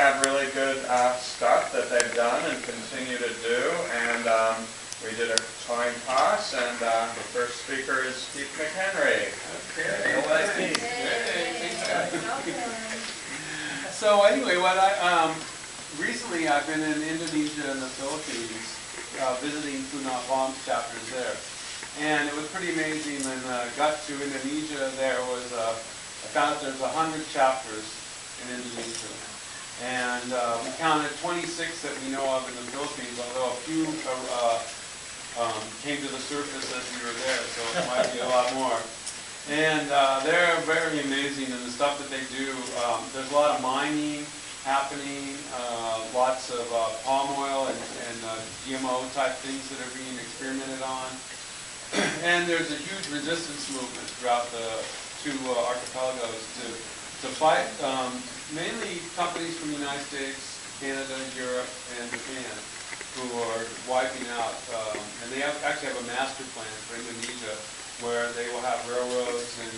had really good stuff that they've done and continue to do, and we did a coin toss, and the first speaker is McHenry. Okay. So anyway, recently I've been in Indonesia and the Philippines, visiting Punah Bombs chapters there, and it was pretty amazing. When I got to Indonesia, there was I found there's 100 chapters in Indonesia, and we counted 26 that we know of in the Philippines, although a few came to the surface as we were there, so it might be a lot more. And they're very amazing in the stuff that they do. There's a lot of mining happening, lots of palm oil and GMO type things that are being experimented on. And there's a huge resistance movement throughout the two archipelagos to fight mainly companies from the United States, Canada, Europe, and Japan, who are wiping out, and they actually have a master plan for Indonesia where they will have railroads and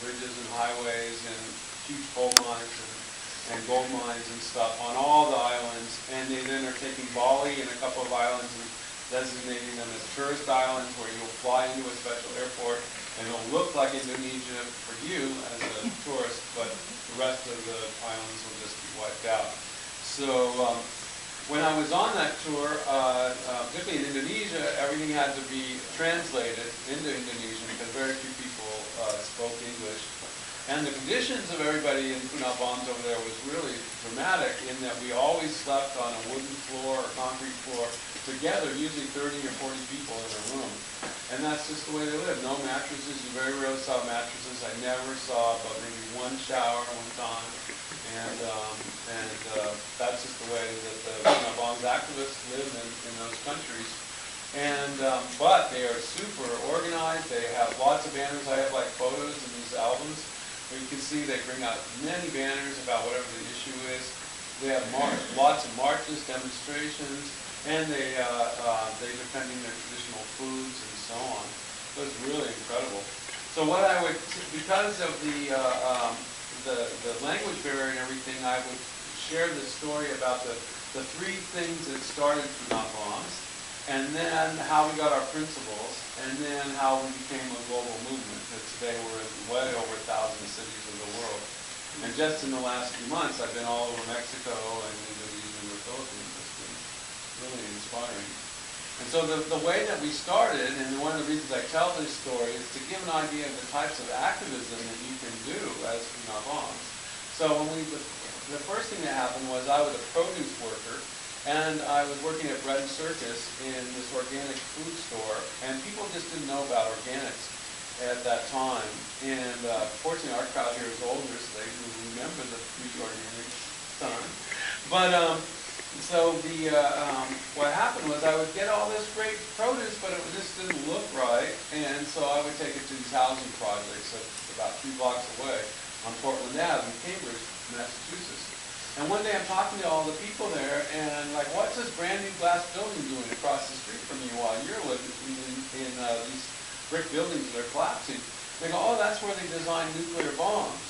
bridges and highways and huge coal mines and gold mines and stuff on all the islands, and they then are taking Bali and a couple of islands and designating them as tourist islands where you'll fly into a special airport and it'll look like Indonesia for you as a tourist, but the rest of the islands will just be wiped out. So when I was on that tour, particularly in Indonesia, everything had to be translated into Indonesian because very few people spoke English. And the conditions of everybody in Punah Bombs over there was really dramatic in that we always slept on a wooden floor or concrete floor together, usually 30 or 40 people in a room. And that's just the way they live. No mattresses. You very rarely saw mattresses. I never saw but maybe one shower one time. And that's just the way that the Punah Bombs activists live in those countries. And but they are super organized. They have lots of banners. I have like photos in these albums where you can see they bring out many banners about whatever the issue is. They have lots of marches, demonstrations, and they're defending their traditional foods and so on. So it's really incredible. So what I would, because of the language barrier and everything, I would share this story about the three things that started Punah Bombs, and then how we got our principles, and then how we became a global movement. That today we're in way over 1,000 cities in the world. And just in the last few months, I've been all over Mexico and Indonesia and the Philippines. It's been really inspiring. And so the way that we started, and one of the reasons I tell this story, is to give an idea of the types of activism that you can do as Punah Bombs. So the first thing that happened was I was a produce worker, and I was working at Bread and Circus in this organic food store, and people just didn't know about organics at that time. And fortunately, our crowd here is older, so they remember the pre-organic time. But so what happened was I would get all this great produce, but it just didn't look right, and so I would take it to these housing projects about 3 blocks away on Portland Ave in Cambridge, Massachusetts. And one day I'm talking to all the people there, and like, what's this brand new glass building doing across the street from you while you're living in these brick buildings that are collapsing? They go, oh, that's where they designed nuclear bombs.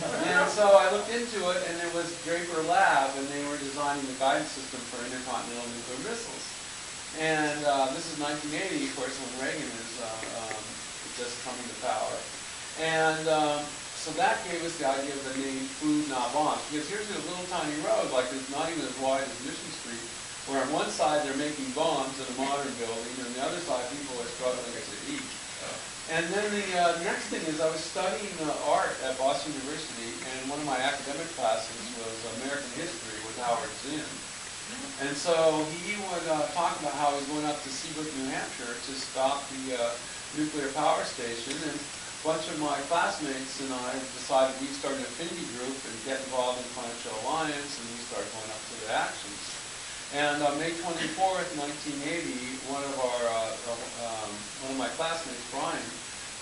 And so I looked into it, and it was Draper Lab, and they were designing the guidance system for intercontinental nuclear missiles. And this is 1980, of course, when Reagan is just coming to power. And so that gave us the idea of the name Punah Bombs, because here's a little tiny road, like it's not even as wide as Mission Street, where on one side they're making bombs in a modern building, and on the other side people are struggling to eat. And then the next thing is I was studying art at Boston University, and one of my academic classes was American history with Howard Zinn. And so he would talk about how he was going up to Seabrook, New Hampshire to stop the nuclear power station, and a bunch of my classmates and I decided we'd start an affinity group and get involved in Climate Alliance, and we started going up to the actions. And on May 24th, 1980, one of my classmates, Brian,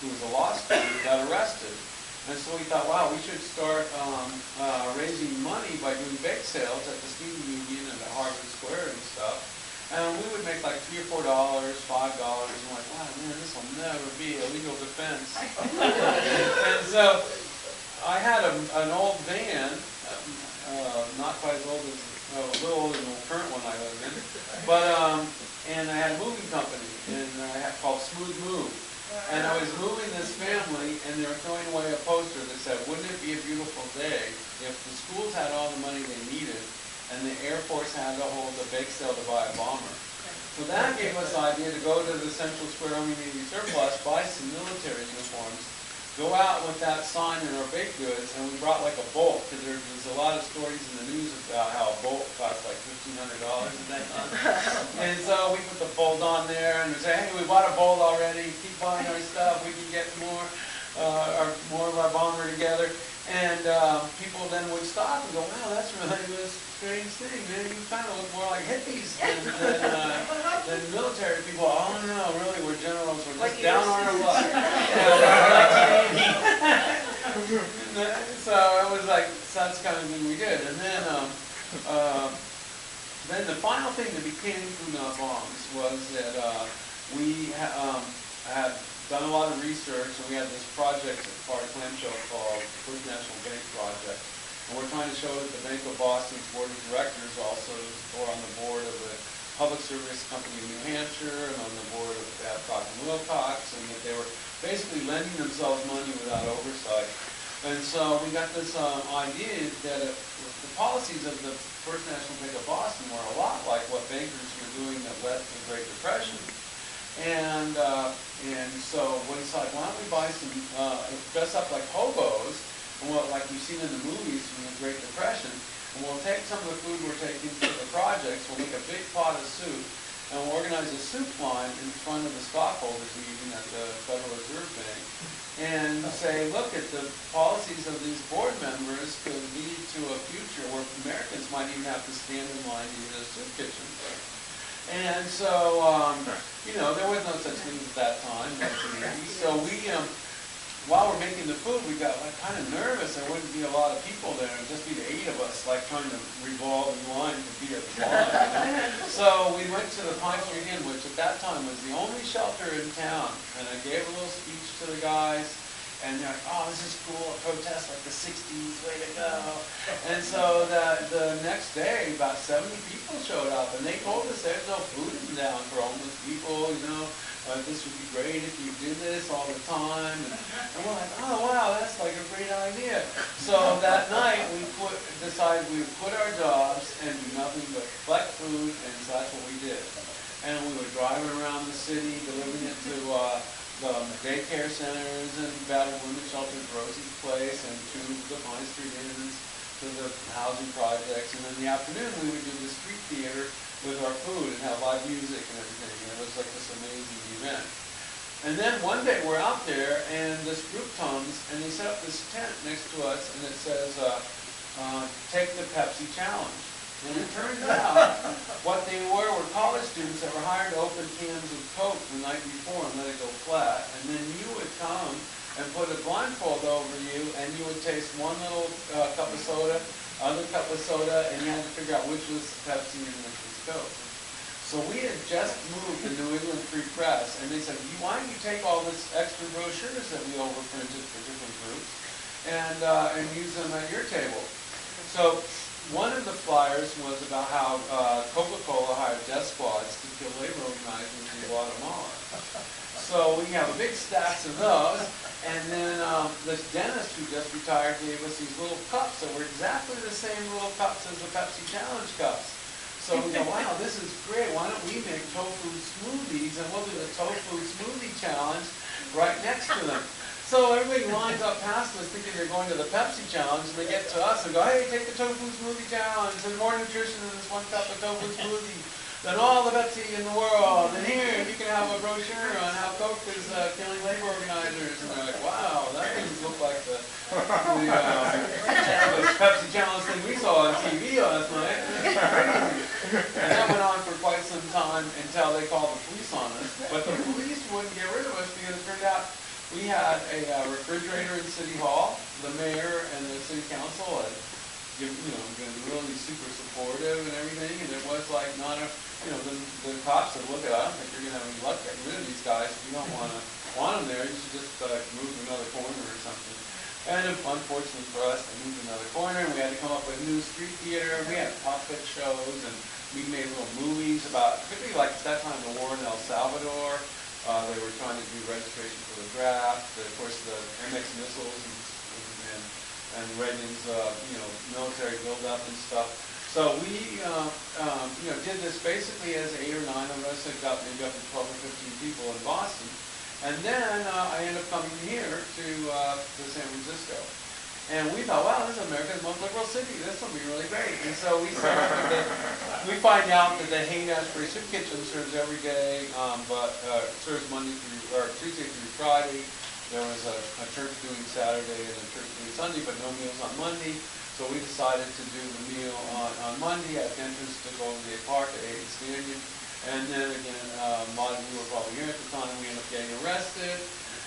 who was a law student, got arrested. And so we thought, wow, we should start raising money by doing bake sales at the student union and at Harvard Square and stuff. And we would make like $3 or $4, $5, and we're like, wow, man, this will never be a legal defense. And so I had an old van, not quite as old as And I had a moving company, and called Smooth Move. And I was moving this family, and they were throwing away a poster that said, "Wouldn't it be a beautiful day if the schools had all the money they needed, and the Air Force had to hold a bake sale to buy a bomber?" So that gave us the idea to go to the Central Square Army Navy surplus, buy some military uniforms, go out with that sign in our baked goods, and we brought like a bolt, because there was a lot of stories in the news about how a bolt cost like $1,500 at that time. And so we put the bolt on there, and we say, "Hey, we bought a bolt already, keep buying our stuff, we can get more of our bomber together." And people then would stop and go, "Wow, that's really a strange thing, man. You kind of look more like hippies than military people." "Oh, no, really, we're generals. We're just down on our luck." So it was like, so that's the kind of thing we did. And then the final thing that became Food Not Bombs was that we had done a lot of research, and we had this project at part of Clamshell called First National Bank Project. And we're trying to show that the Bank of Boston's board of directors also were on the board of the Public Service Company of New Hampshire and on the board of Babcock and Wilcox, and that they were basically lending themselves money without oversight. And so we got this idea that the policies of the First National Bank of Boston were a lot like what bankers were doing that led to the Great Depression. And so we decided, why don't we buy some, dress up like hobos, and like we've seen in the movies from the Great Depression, and we'll take some of the food we're taking to the projects, we'll make a big pot of soup, and we'll organize a soup line in front of the stockholders meeting at the Federal Reserve Bank, and say, look, at the policies of these board members could lead to a future where Americans might even have to stand in line to use a soup kitchen. And so, there was no such thing at that time, 1980. So we, while we're making the food, we got like kind of nervous. There wouldn't be a lot of people there. It'd just be the 8 of us, like trying to revolve in line to be at the line. So we went to the Pine Street Inn, which at that time was the only shelter in town. And I gave a little speech to the guys. And they're like, "Oh, this is cool, a protest like the 60s, way to go." And so the next day, about 70 people showed up, and they told us there's no food in town for homeless people, this would be great if you did this all the time. And we're like, "Oh, wow, that's like a great idea." So that night, we decided we would quit our jobs and do nothing but collect food, and so that's what we did. And we were driving around the city, delivering it to the daycare centers and battered women's shelters, Rosie's Place, and to the Pine Street Inns, to the housing projects. And in the afternoon, we would do the street theater with our food and have live music and everything. And it was like this amazing event. And then one day we're out there, and this group comes, and they set up this tent next to us, and it says, "Take the Pepsi Challenge." And it turns out what they were college students that were hired to open cans of Coke the night before and let it go flat. And then you would come and put a blindfold over you, and you would taste one little cup of soda, other cup of soda, and you had to figure out which was Pepsi and which was Coke. So we had just moved to New England Free Press, and they said, "Why don't you take all this extra brochures that we overprinted for different groups and use them at your table?" So one of the flyers was about how Coca-Cola hired death squads to kill labor organizers in Guatemala. So we have a big stacks of those, and then this dentist who just retired gave us these little cups that were exactly the same little cups as the Pepsi Challenge cups. So we go, "Wow, this is great. Why don't we make tofu smoothies, and we'll do the tofu smoothie challenge right next to them." So everybody lines up past us thinking they're going to the Pepsi Challenge, and they get to us and go, "Hey, take the tofu smoothie challenge. There's more nutrition in this one cup of tofu smoothie than all the Pepsi in the world. And here, you can have a brochure on how Coke is killing labor organizers." And they're like, "Wow, that doesn't look like the Pepsi Challenge thing we saw on TV last night. It's crazy." And that went on for quite some time until they called the police on us. But the police wouldn't get rid of us because it turned out we had a refrigerator in City Hall. The mayor and the city council had been really super supportive and everything, and it was like not a, the cops said, "Look, I don't think you're going to have any luck getting rid of these guys. If you don't want them there, you should just move to another corner or something." kind of unfortunately for us, they moved to another corner, and we had to come up with new street theater. We had puppet shows, and we made little movies about, particularly like at that time, the war in El Salvador. They were trying to do registration for the draft. Of course, the MX missiles and Reagan's, military buildup and stuff. So we, did this basically as 8 or 9 of us. It got maybe up to 12 or 15 people in Boston. And then I ended up coming here to San Francisco. And we thought, wow, this is America's most liberal city. This will be really great. And so we find out that the Haight-Ashbury Soup Kitchen serves every day, but serves Tuesday through Friday. There was a church doing Saturday and a church doing Sunday, but no meals on Monday. So we decided to do the meal on Monday at the entrance to Golden Park at 8th Canyon. And then again, a lot of you were probably here at the time, we ended up getting arrested.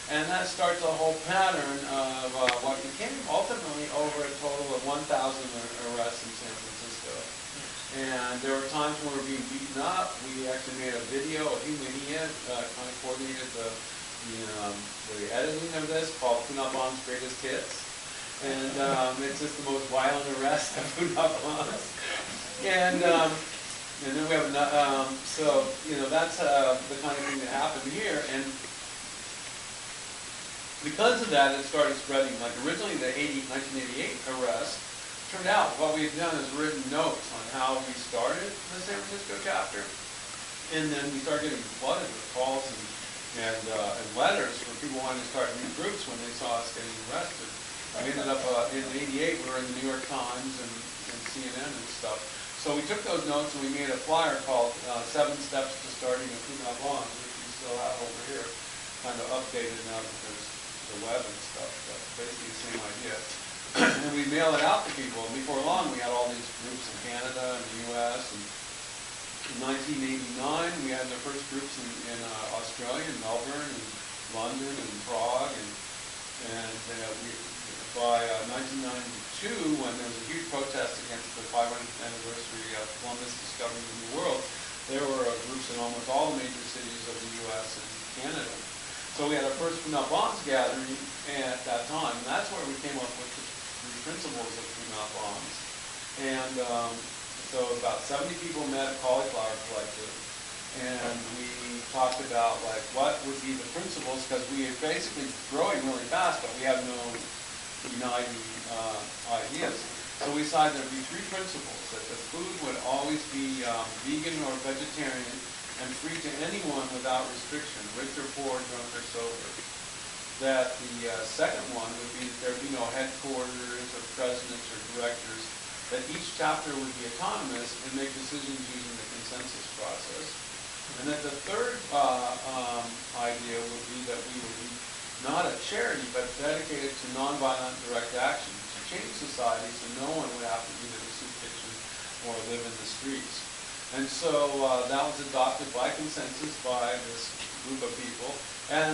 And that starts a whole pattern of what became ultimately over a total of 1,000 arrests in San Francisco. And there were times when we were being beaten up. We actually made a video, a few idiot, kind of coordinated the editing of this, called Funabon's Greatest Hits. And it's just the most violent arrest of Funabon's. And then we have, that's the kind of thing that happened here. And because of that, it started spreading. Like originally the 1988 arrest, turned out what we had done is written notes on how we started the San Francisco chapter. And then we started getting flooded with calls and letters for people wanting to start new groups when they saw us getting arrested. We ended up, in '88, we were in the New York Times and CNN and stuff. So we took those notes and we made a flyer called 7 Steps to Starting a Funabon, which we still have over here, kind of updated now that there's the web and stuff, but basically the same idea. And we mail it out to people, and before long we had all these groups in Canada and the US, and in 1989 we had the first groups in Australia, in Melbourne, and London, and Prague, and by 1992, when there was a huge protest against the 500th anniversary of Columbus discovering the New World, there were groups in almost all the major cities of the US and Canada. So we had our first Funabon's gathering at that time, and that's where we came up with the principles of Funabon's. And so about 70 people met at Cauliflower Collective, and we talked about like what would be the principles, because we are basically growing really fast, but we have no uniting ideas. So we decided there'd be 3 principles: that the food would always be vegan or vegetarian, and free to anyone without restriction, rich or poor, drunk or sober. That the second one would be that there'd be no headquarters or presidents or directors, that each chapter would be autonomous and make decisions using the consensus process. And that the third idea would be that we would be not a charity, but dedicated to nonviolent direct action to change society so no one would have to eat at a soup kitchen or live in the streets. And so that was adopted by consensus by this group of people, and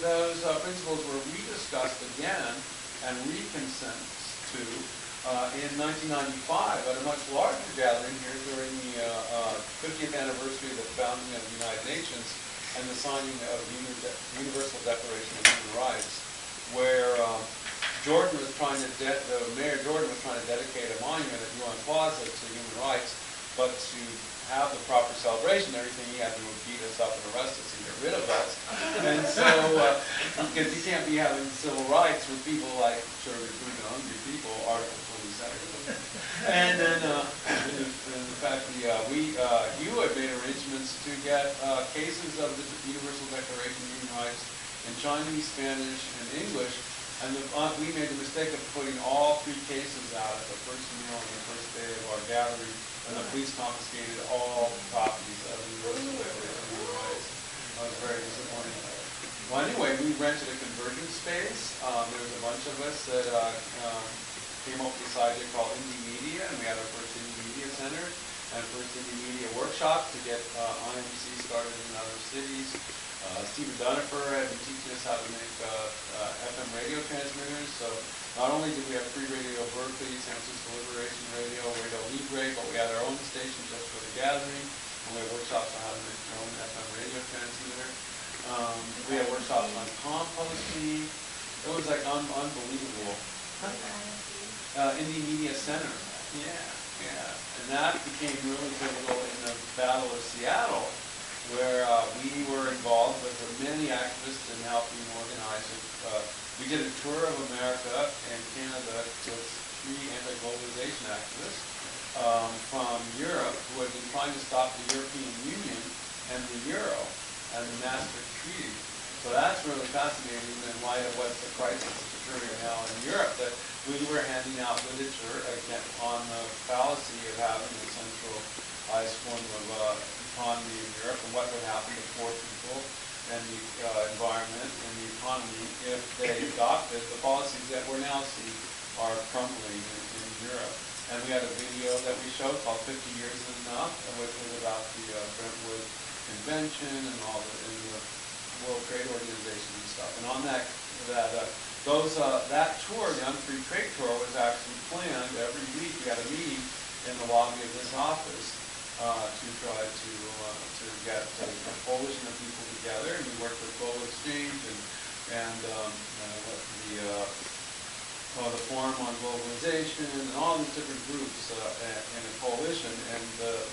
those principles were rediscussed again and reconsensused to in 1995 at a much larger gathering here during the 50th anniversary of the founding of the United Nations and the signing of the Universal Declaration of Human Rights, where Mayor Jordan was trying to dedicate a monument at UN Plaza to human rights, but to have the proper celebration, everything he had to do was beat us up and arrest us and get rid of us. And so, because you can't be having civil rights with people like serving food to hungry people, Article 27. And then, in fact, you had made arrangements to get cases of the Universal Declaration of Human Rights in Chinese, Spanish, and English. And we made the mistake of putting all 3 cases out at the first meal on the first day of our gathering, and the police confiscated all copies of the Universal Declaration of Human Rights. I was very disappointed. Well, anyway, we rented a conversion space. There was a bunch of us that came up with this idea called Indie Media, and we had our first Indie Media Center and first Indie Media Workshop to get IMC started in other cities. Stephen Dunifer had been teaching us how to make FM radio transmitters. So not only did we have free Radio Berkeley, San Francisco Liberation Radio, Radio Libre, but we had our own station just for the gathering. And we had workshops on how to make our own FM radio transmitter. We had workshops on composting. It was like unbelievable. Indie Media Center. Yeah, yeah. And that became really pivotal in the Battle of Seattle, where we were involved with many activists in helping organize it. We did a tour of America and Canada with 3 anti-globalization activists from Europe who had been trying to stop the European Union and the Euro and the Maastricht Treaty. So that's really fascinating in light of what's the crisis that's occurring now in Europe, that we were handing out literature again on the fallacy of having a centralized form of economy in Europe and what would happen to poor people and the environment and the economy if they adopted the policies that we're now seeing are crumbling in Europe. And we had a video that we showed called 50 Years is Enough, which was about the Brentwood Convention and all the World Trade Organization and stuff. And on that tour, the Unfree Trade Tour, was actually planned every week. We had a meeting in the lobby of this office to try to get a coalition of people together. And we worked with Global Exchange and the Forum on Globalization and all these different groups in a coalition. And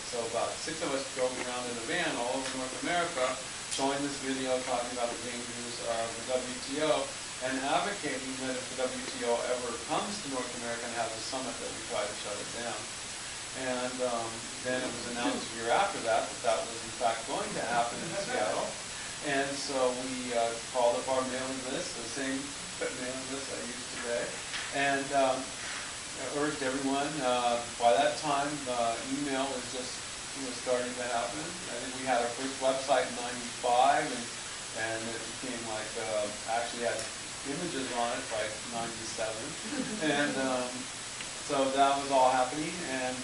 so about 6 of us drove around in a van all over North America, showing this video, talking about the dangers of the WTO, and advocating that if the WTO ever comes to North America and has a summit, that we try to shut it down. And then it was announced a year after that that was in fact going to happen in Seattle. And so we called up our mailing list, the same mailing list I use today, and urged everyone. By that time, email was starting to happen. I think we had our first website in '95, and it became like actually had images on it by '97, and so that was all happening, and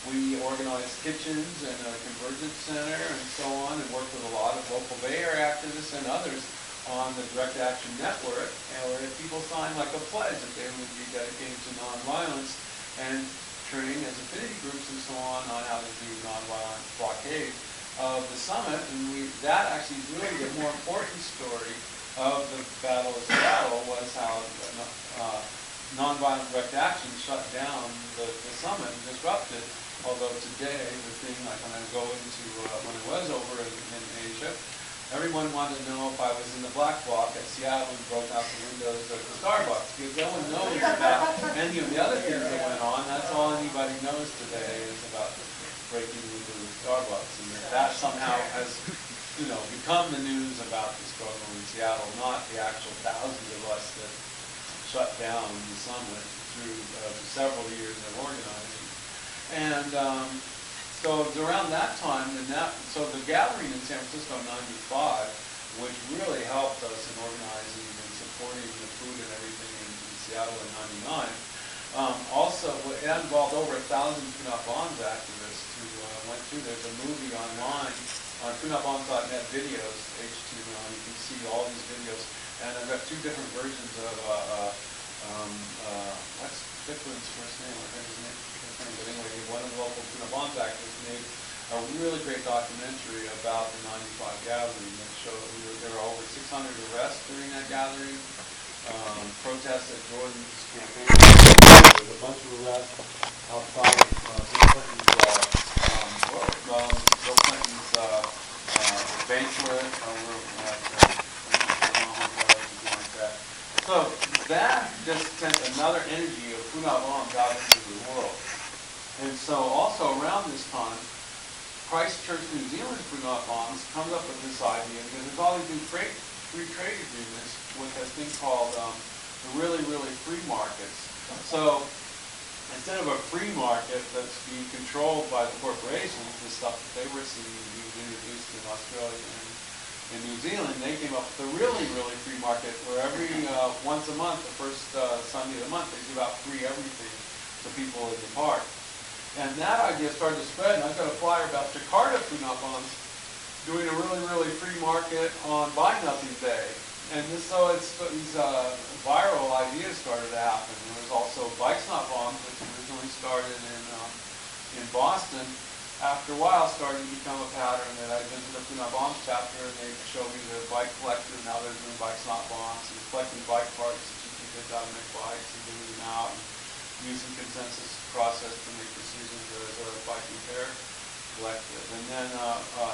we organized kitchens and a convergence center and so on, and worked with a lot of local Bay Area activists and others on the Direct Action Network, and where people signed like a pledge that they would be dedicated to nonviolence and training as affinity groups and so on how to do nonviolent blockade of the summit. And that actually is really the more important story of the Battle of Seattle, was how nonviolent direct action shut down the summit and disrupted. Although today, the thing, like when I go into, when I was over in Asia, everyone wanted to know if I was in the black bloc at Seattle and broke out the windows of the Starbucks, because no one knows about any of the other things that went on. That's all anybody knows today is about breaking the windows of Starbucks, and that somehow has, become the news about the struggle in Seattle, not the actual thousands of us that shut down the summit through several years of organizing. And so it was around that time, so the gathering in San Francisco in '95, which really helped us in organizing and supporting the food and everything in Seattle in '99, also it involved over 1,000 Put Not Bombs activists who went through. There's a movie online on putnotbombs.net videos, HTML, and you can see all these videos. And I've got 2 different versions of what's Strickland's first name? I forget his name. But anyway, one of the local Put Not Bombs activists made a really great documentary about the '95 gathering that showed there were over 600 arrests during that gathering, protests at Jordan's campaign. There was a bunch of arrests outside Bill Clinton's banquet over at So that just sent another energy of Put Not Bombs out into the world. And so also around this time, Christchurch, New Zealand Put Not Bombs comes up with this idea, because there's always been free trade agreements with this thing called the really, really free markets. So instead of a free market that's being controlled by the corporations, the stuff that they were seeing being introduced in Australia and in New Zealand, they came up with a really, really free market where every once a month, the first Sunday of the month, they give out free everything to people in the park. And that idea started to spread, and I've got a flyer about Jakarta Put Not Bombs doing a really, really free market on Buy Nothing Day. And so these viral ideas started to happen. There was also Bikes Not Bombs, which originally started in Boston, after a while started to become a pattern that I visited the Food Not Bombs chapter, and they showed me the bike collector. Now they're doing bikes not bombs. And collecting bike parts that you can get out of make bikes and moving them out, and using consensus process to make decisions as a bike repair collective. And then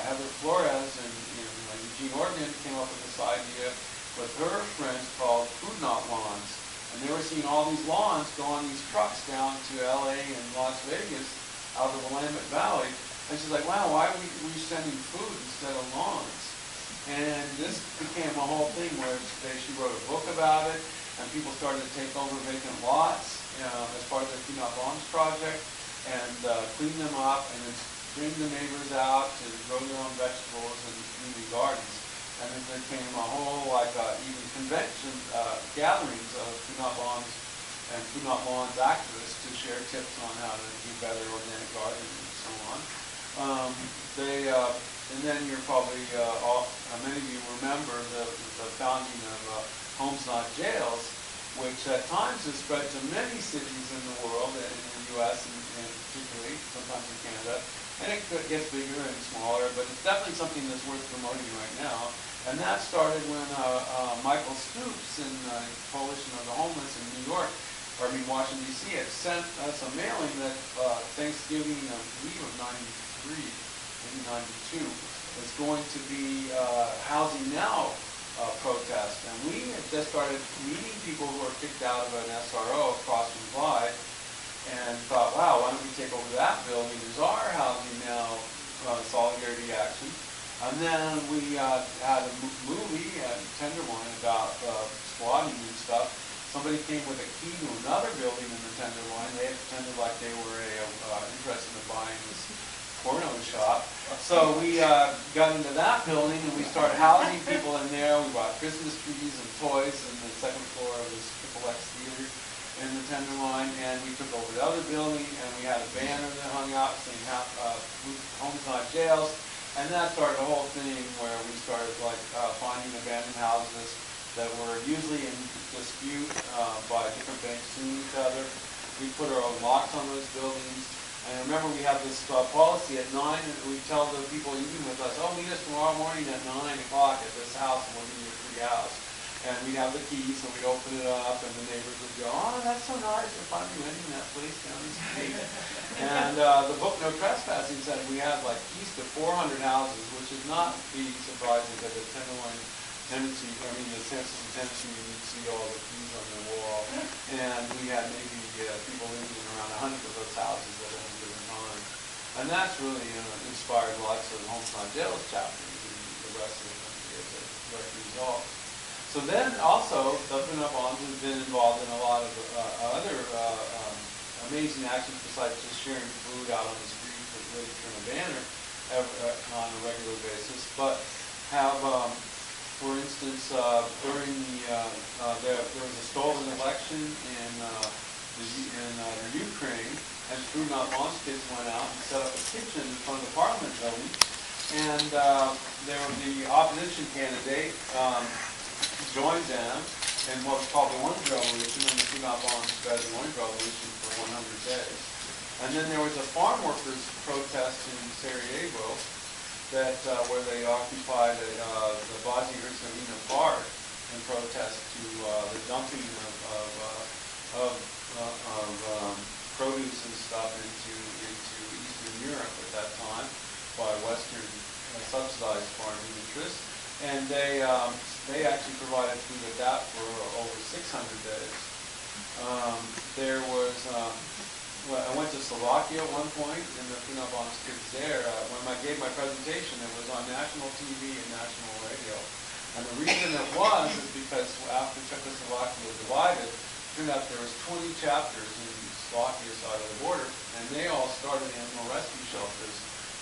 Heather Flores in Eugene, Oregon came up with this idea with her friends called Food Not Lawns. And they were seeing all these lawns go on these trucks down to LA and Las Vegas out of the Willamette Valley. And she's like, wow, why are we sending food instead of lawns? And this became a whole thing where she wrote a book about it, and people started to take over vacant lots as part of the Food Not Bombs project, and clean them up, and then bring the neighbors out to grow their own vegetables and community gardens. And then there came a whole, even convention gatherings of Food Not Bombs and Food Not Lawns activists to share tips on how to do better organic gardening and so on. And then you're probably, many of you remember the founding of Homes Not Jails, which at times has spread to many cities in the world, in the U.S. and particularly, sometimes in Canada. And it gets bigger and smaller, but it's definitely something that's worth promoting right now. And that started when Michael Stoops in the Coalition of the Homeless in Washington, D.C. had sent us a mailing that Thanksgiving, I believe of 93, maybe 92, was going to be Housing Now protest. And we had just started meeting people who were kicked out of an SRO across from Clyde, and thought, wow, why don't we take over that building as our Housing Now solidarity action. And then we had a movie, Tenderloin, about squatting and stuff. Somebody came with a key to another building in the Tenderloin. They had pretended like they were interested in buying this porno shop. So we got into that building, and we started housing people in there. We bought Christmas trees and toys in the second floor of this XXX theater in the Tenderloin, and we took over the other building, and we had a banner that hung out saying Homes Not Jails, and that started a whole thing where we started finding abandoned houses that were usually in dispute by different banks suing each other. We put our own locks on those buildings, and remember we have this policy at 9, and we tell the people living with us, oh, meet us tomorrow morning at 9 o'clock at this house, and we'll give you a free house. And we'd have the keys, so we'd open it up, and the neighbors would go, oh, that's so nice, we're finally renting that place down the street. And the book No Trespassing said we had keys to 400 houses, which is not be surprising because the Tenderloin tendency, the census of Tennessee, you'd see all the keys on the wall. And we had maybe people living in around 100 of those houses at any given time. And that's really inspired lots of Homes Not Jails chapters in the rest of the country as a direct result. So then also, the Food Not Bombs has been involved in a lot of other amazing actions besides just sharing food out on the street or really turn a banner on a regular basis, but have, for instance, during there was a stolen election in the Ukraine, and Food Not Bombs kids went out and set up a kitchen in front of the Parliament building, and the opposition candidate joined them in what was called the Orange Revolution, and the Food Not Bombs spread the Orange Revolution for 100 days. And then there was a farm workers protest in Sarajevo that where they occupied the Bosnia-Herzegovina Park in protest to the dumping of produce and stuff into Eastern Europe at that time by Western subsidized farming interests. And they actually provided food at that for over 600 days. There was, I went to Slovakia at one point, and the Food Not Bombs kids there, when I gave my presentation, it was on national TV and national radio. And the reason it was is because after Czechoslovakia was divided, it turned out there was 20 chapters in Slovakia side of the border, and they all started animal rescue shelters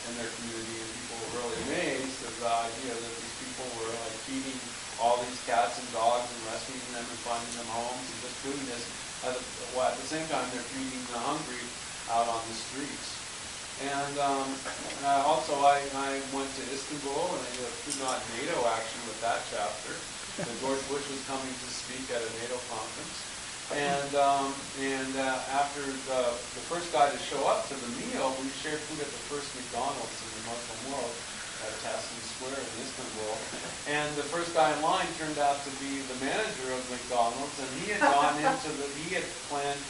in their community, and people were really amazed at the idea that these people were feeding all these cats and dogs and rescuing them and finding them homes and just doing this at the same time they're feeding the hungry out on the streets. And also I went to Istanbul, and I did a Food Not NATO action with that chapter. And George Bush was coming to speak at a NATO conference. And after the first guy to show up to the meal, we shared food at the first McDonald's in the Muslim world, at Tassim Square in Istanbul. And the first guy in line turned out to be the manager of McDonald's, and he had gone into he had planned,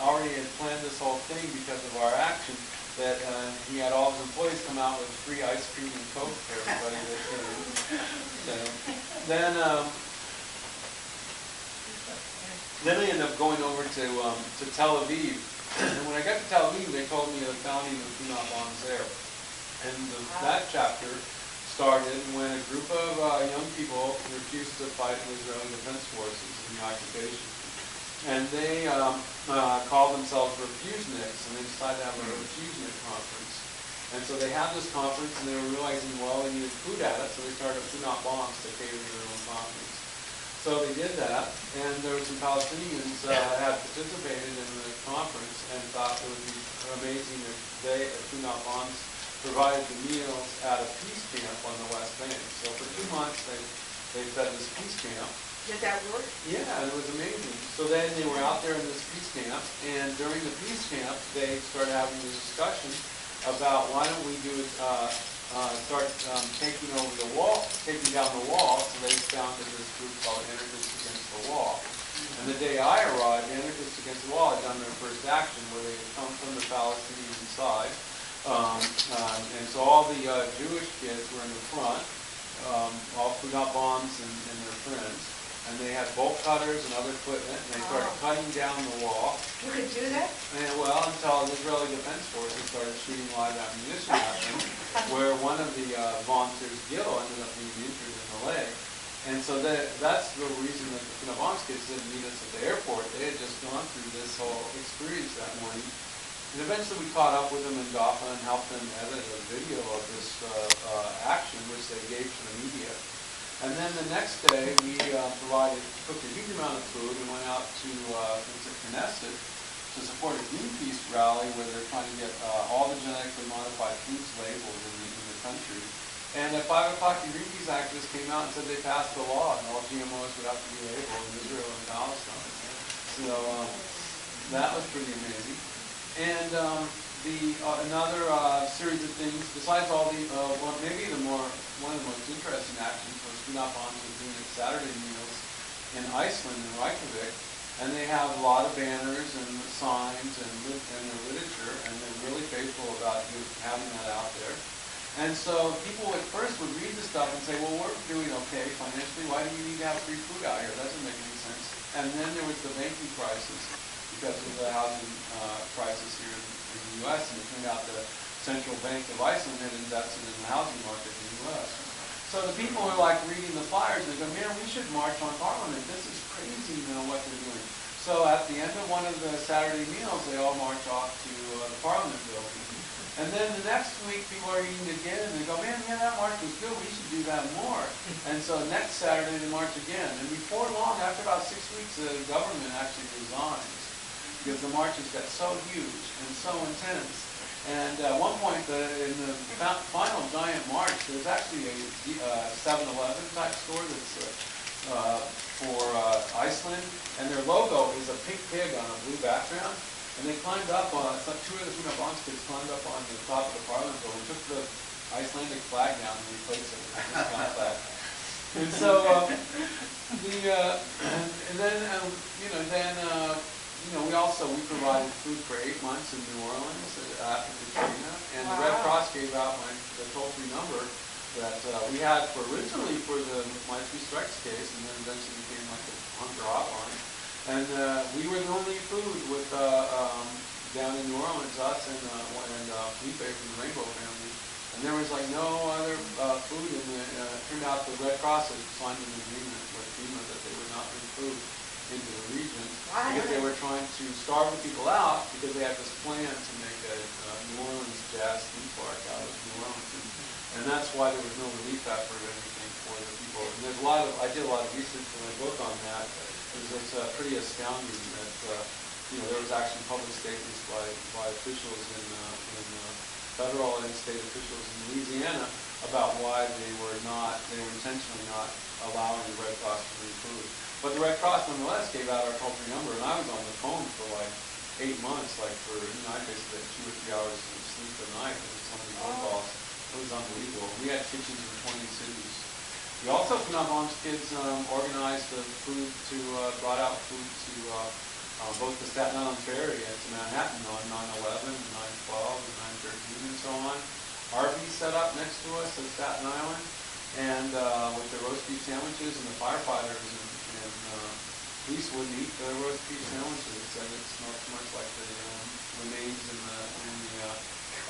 already had planned this whole thing because of our action, that he had all his employees come out with free ice cream and Coke for everybody that came. So then I ended up going over to Tel Aviv. And when I got to Tel Aviv, they told me of the founding of Funat Bonds there. And that chapter started when a group of young people refused to fight the Israeli Defense Forces in the occupation. And they called themselves refuseniks, and they decided to have a refusenik conference. And so they had this conference, and they were realizing, well, they needed food at it, so they started Funat Bonds to cater to their own conference. So they did that, and there were some Palestinians had participated in the conference and thought it would be amazing if they, at Funat Bonds, provided the meals at a peace camp on the West Bank. So for 2 months, they fed this peace camp. Did that work? Yeah, it was amazing. So then they were out there in this peace camp, and during the peace camp, they started having a discussion about why don't we start taking over the wall, taking down the wall. So they founded this group called Anarchists Against the Wall. And the day I arrived, Anarchists Against the Wall had done their first action, where they had come from the Palestinian side. And so all the Jewish kids were in the front, all Funat Bonds and their friends, and they had bolt cutters and other equipment, and they started cutting down the wall. You could do that? And well, until the Israeli Defense Forces started shooting live ammunition at them, where one of the volunteers, Gil, ended up being injured in the leg. And so that's the reason that the Funat Bonds kids didn't meet us at the airport. They had just gone through this whole experience that morning. And eventually we caught up with them in Jaffa and helped them edit a video of this action, which they gave to the media. And then the next day we cooked a huge amount of food and went out to Knesset to support a Greenpeace rally where they're trying to get all the genetically modified foods labeled in the country. And at 5 o'clock, the Greenpeace activists came out and said they passed the law and all GMOs would have to be labeled in Israel and Palestine. So that was pretty amazing. And another series of things, besides all the, maybe one of the most interesting actions was Funat Bonds was doing Saturday meals in Iceland, in Reykjavik, and they have a lot of banners and signs and their literature, and they're really faithful about having that out there. And so people at first would read the stuff and say, well, we're doing okay financially, why do you need to have free food out here? It doesn't make any sense. And then there was the banking crisis, because of the housing crisis here in the U.S., and it turned out the Central Bank of Iceland had invested in the housing market in the U.S. So the people were like reading the flyers, and they go, man, we should march on Parliament. This is crazy, what they're doing. So at the end of one of the Saturday meals, they all march off to the Parliament building. And then the next week, people are eating again, and they go, man, yeah, that march was good. We should do that more. And so next Saturday, they march again. And before long, after about 6 weeks, the government actually resigns, because the marches got so huge and so intense. And at one point, in the final giant march, there's actually a 7-Eleven type store that's for Iceland, and their logo is a pink pig on a blue background. And they climbed up on, two of the Funat Bonds kids climbed up on the top of the Parliament building, took the Icelandic flag down and replaced it with the American flag. And so, we provided food for 8 months in New Orleans after Katrina, and the Red Cross gave out the toll-free number that we had originally for the My Three Strikes case, and then eventually became like a hunger hotline. And we were the only food with down in New Orleans, us and Felipe from the Rainbow family. And there was like no other food, and it turned out the Red Cross had signed an agreement with FEMA that they would not bring food into the region because they were trying to starve the people out, because they had this plan to make a New Orleans jazz theme park out of New Orleans. And that's why there was no relief effort or anything for the people. And there's I did a lot of research for my book on that. It's pretty astounding that there was actually public statements by officials in federal and state officials in Louisiana about why they were intentionally not allowing the Red Cross to bring food. But the Red Cross nonetheless gave out our toll-free number, and I was on the phone for like 8 months, like for, I basically had 2 or 3 hours of sleep a night. There was so many phone calls. It was unbelievable. We had kitchens in 20 cities. We also, Moms Kids, organized the food brought out food to both the Staten Island Ferry and to Manhattan on 9/11, 9/12, and 9/13, and so on. Arby's set up next to us at Staten Island, and with their roast beef sandwiches, and the firefighters and police wouldn't eat the roast beef sandwiches. They said it smelled too much like the remains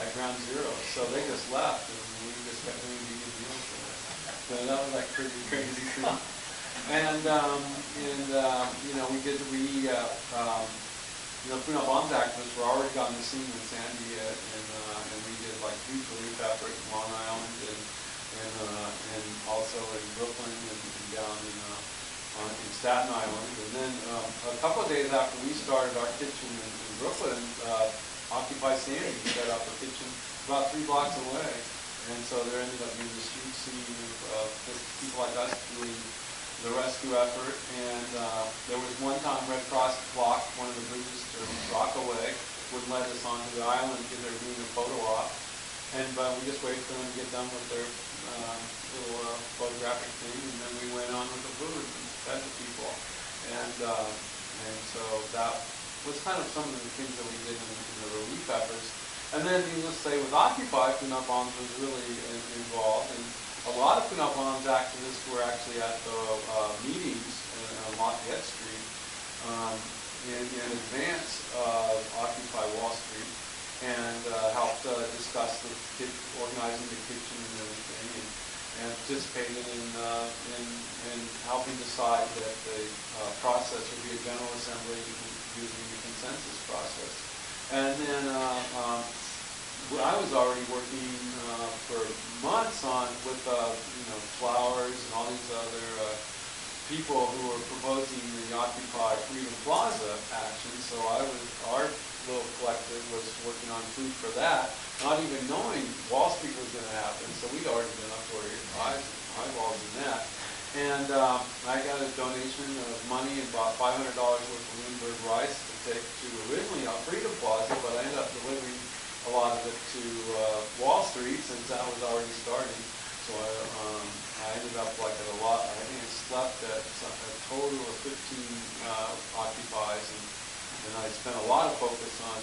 at Ground Zero. So they just left, and we just kept doing vegan meals for them. So that was like pretty crazy thing. And Food Not Bombs activists were already on the scene with Sandy, and we did like huge relief effort in Long Island and also in Brooklyn and down in Staten Island. And then a couple of days after we started our kitchen in Brooklyn, Occupy Sandy set up a kitchen about 3 blocks away. And so there ended up being this huge scene of just people like us doing the rescue effort. And there was one time Red Cross blocked one of the bridges to Rockaway, wouldn't let us onto the island because they were doing a photo op. But we just waited for them to get done with their little photographic thing, and then we went on with the food and fed the people. And so that was kind of some of the things that we did in the relief efforts. And then, needless to say, with Occupy, Food Not Bombs was really involved. And a lot of Food Not Bombs activists were actually at the meetings on Lafayette Street in advance of Occupy Wall Street, and helped discuss organizing the kitchen and everything, and participated in helping decide that the process would be a general assembly using the consensus process. And then I was already working for months with Flowers and all these other people who were proposing the Occupy Freedom Plaza action. So our little collective was working on food for that, not even knowing Wall Street was going to happen. So we'd already been up for eyeballs in that. And I got a donation of money and bought $500 worth of Lindbergh rice to take to originally Freedom Plaza, but I ended up delivering a lot of it to Wall Street since that was already starting. So I ended up like at a lot. I think I slept at a total of 15 occupies, and I spent a lot of focus on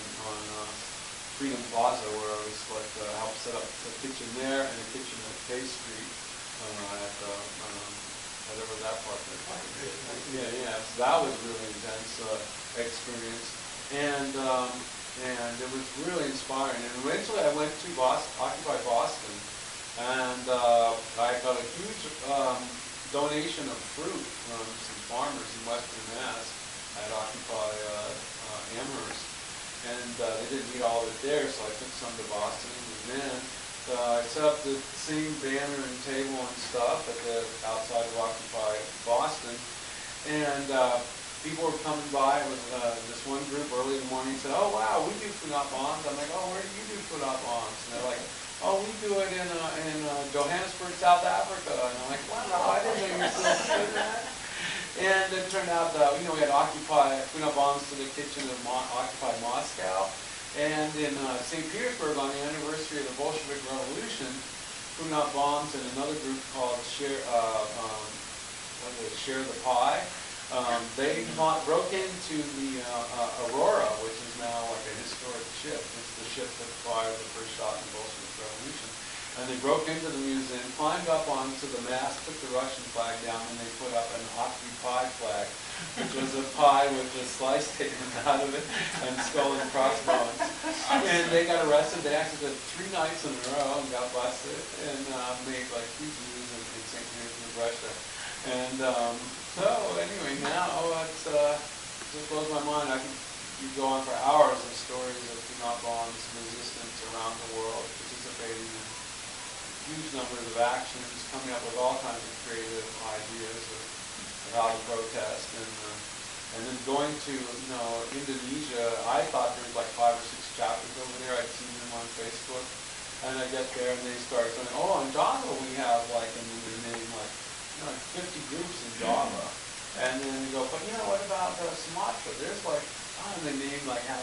Freedom Plaza, where I was like helped set up a kitchen there and a kitchen at K Street whatever that part was. Yeah. So that was really intense experience, and it was really inspiring. And eventually, I went to Occupy Boston, and I got a huge donation of fruit from some farmers in Western Mass at Occupy Amherst, and they didn't eat all of it there, so I took some to Boston, and then I set up the same banner and table and stuff at the outside of Occupy Boston, and people were coming by with this one group early in the morning and said, "Oh wow, we do Food Not Bombs." I'm like, "Oh, where do you do Food Not Bombs?" And they're like, "Oh, we do it in Johannesburg, South Africa." And I'm like, "Wow, I didn't know you were still doing that." And it turned out that we had Occupy Food Not Bombs to the kitchen of Occupy Moscow. And in St. Petersburg, on the anniversary of the Bolshevik Revolution, Food Not Bombs and another group called Share the Pie, they broke into the Aurora, which is now like a historic ship. It's the ship that fired the first shot in the Bolshevik Revolution. And they broke into the museum, climbed up onto the mast, took the Russian flag down, and they put up an Occupy flag, which was a pie with a slice taken out of it and skull and crossbones. And they got arrested. They actually did 3 nights in a row and got busted and made like huge news in St. Petersburg, Russia. And so anyway, now it's just blows my mind. I could go on for hours of stories of Food Not Bombs resistance around the world, participating in huge numbers of actions, coming up with all kinds of creative ideas of how to protest, and then going to Indonesia. I thought there was like 5 or 6 chapters over there. I'd seen them on Facebook, and I get there and they start saying, "Oh, in Java we have like," and they name like 50 groups in Java. And then you go, but you know, what about Sumatra? There's like, they name like half,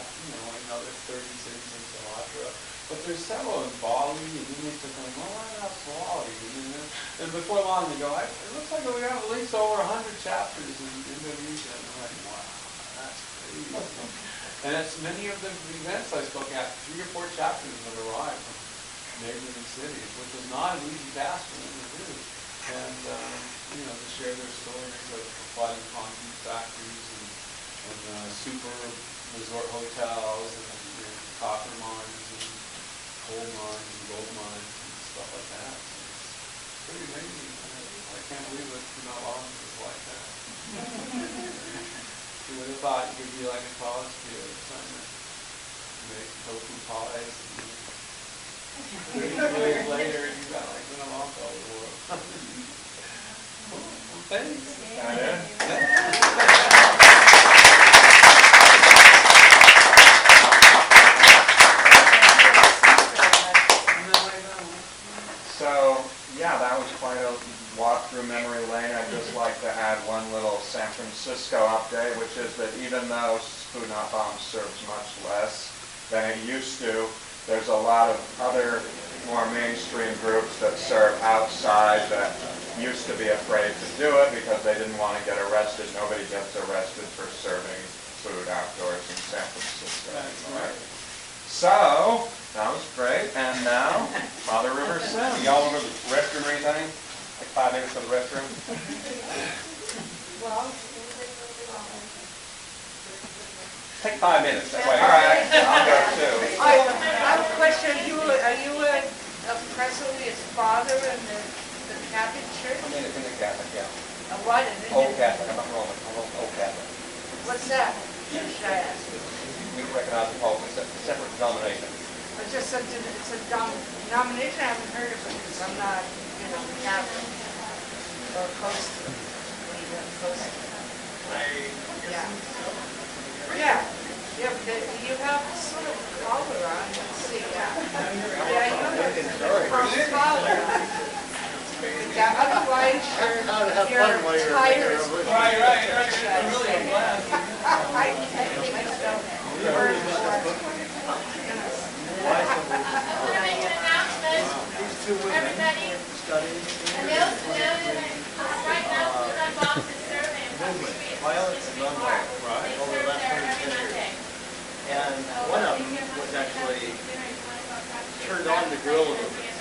another 30 cities in Sumatra. But there's several in Bali, and then they start going, well, why not Bali? And before long they go, it looks like we have at least over 100 chapters in Indonesia. And I'm like, wow, that's crazy. And it's many of the events I spoke at, 3 or 4 chapters would arrive from neighboring cities, which was not an easy task for them to do. And, to share their stories of fighting concrete factories and super resort hotels and copper mines and coal mines and gold mines and stuff like that. So it's pretty amazing. I can't believe that not all of us like that. You would have thought you could be like a college kid trying to make tofu pies. And 30 years later, you got like been along all the world. Thanks. So, yeah, that was quite a walk through memory lane. I'd just like to add one little San Francisco update, which is that even though Food Not Bombs serves much less than it used to, there's a lot of other more mainstream groups that serve outside that used to be afraid to do it because they didn't want to get arrested. Nobody gets arrested for serving food outdoors in San Francisco. That's right. So, that was great. And now, Father River Sim. Y'all remember the restroom or anything? Like 5 minutes for the restroom? Well, Take 5 minutes, that way. All right, I'll go too. I have a question. Are you a Presley's father in the Catholic Church? I'm an independent Catholic, yeah. What? Old Catholic, I'm not Roman, I'm old Catholic. What's that? Should I ask? We recognize the Pope as a separate denomination. It's just it's a denomination I haven't heard of it because I'm not, Catholic or close to it. What do you got close to it? Yeah. Yeah. Yeah, but you have sort of collar on. Let's see. Yeah, you have a collar on. Yeah, otherwise you're tired. Right. I'm really glad. I think so. We're going to make an announcement, everybody. And those who know that right now Food on Bombs is serving across the street. Violence and nonviolence, They over the serve last there 110 every years. Monday. And one of them was actually turned on the guerrilla movement.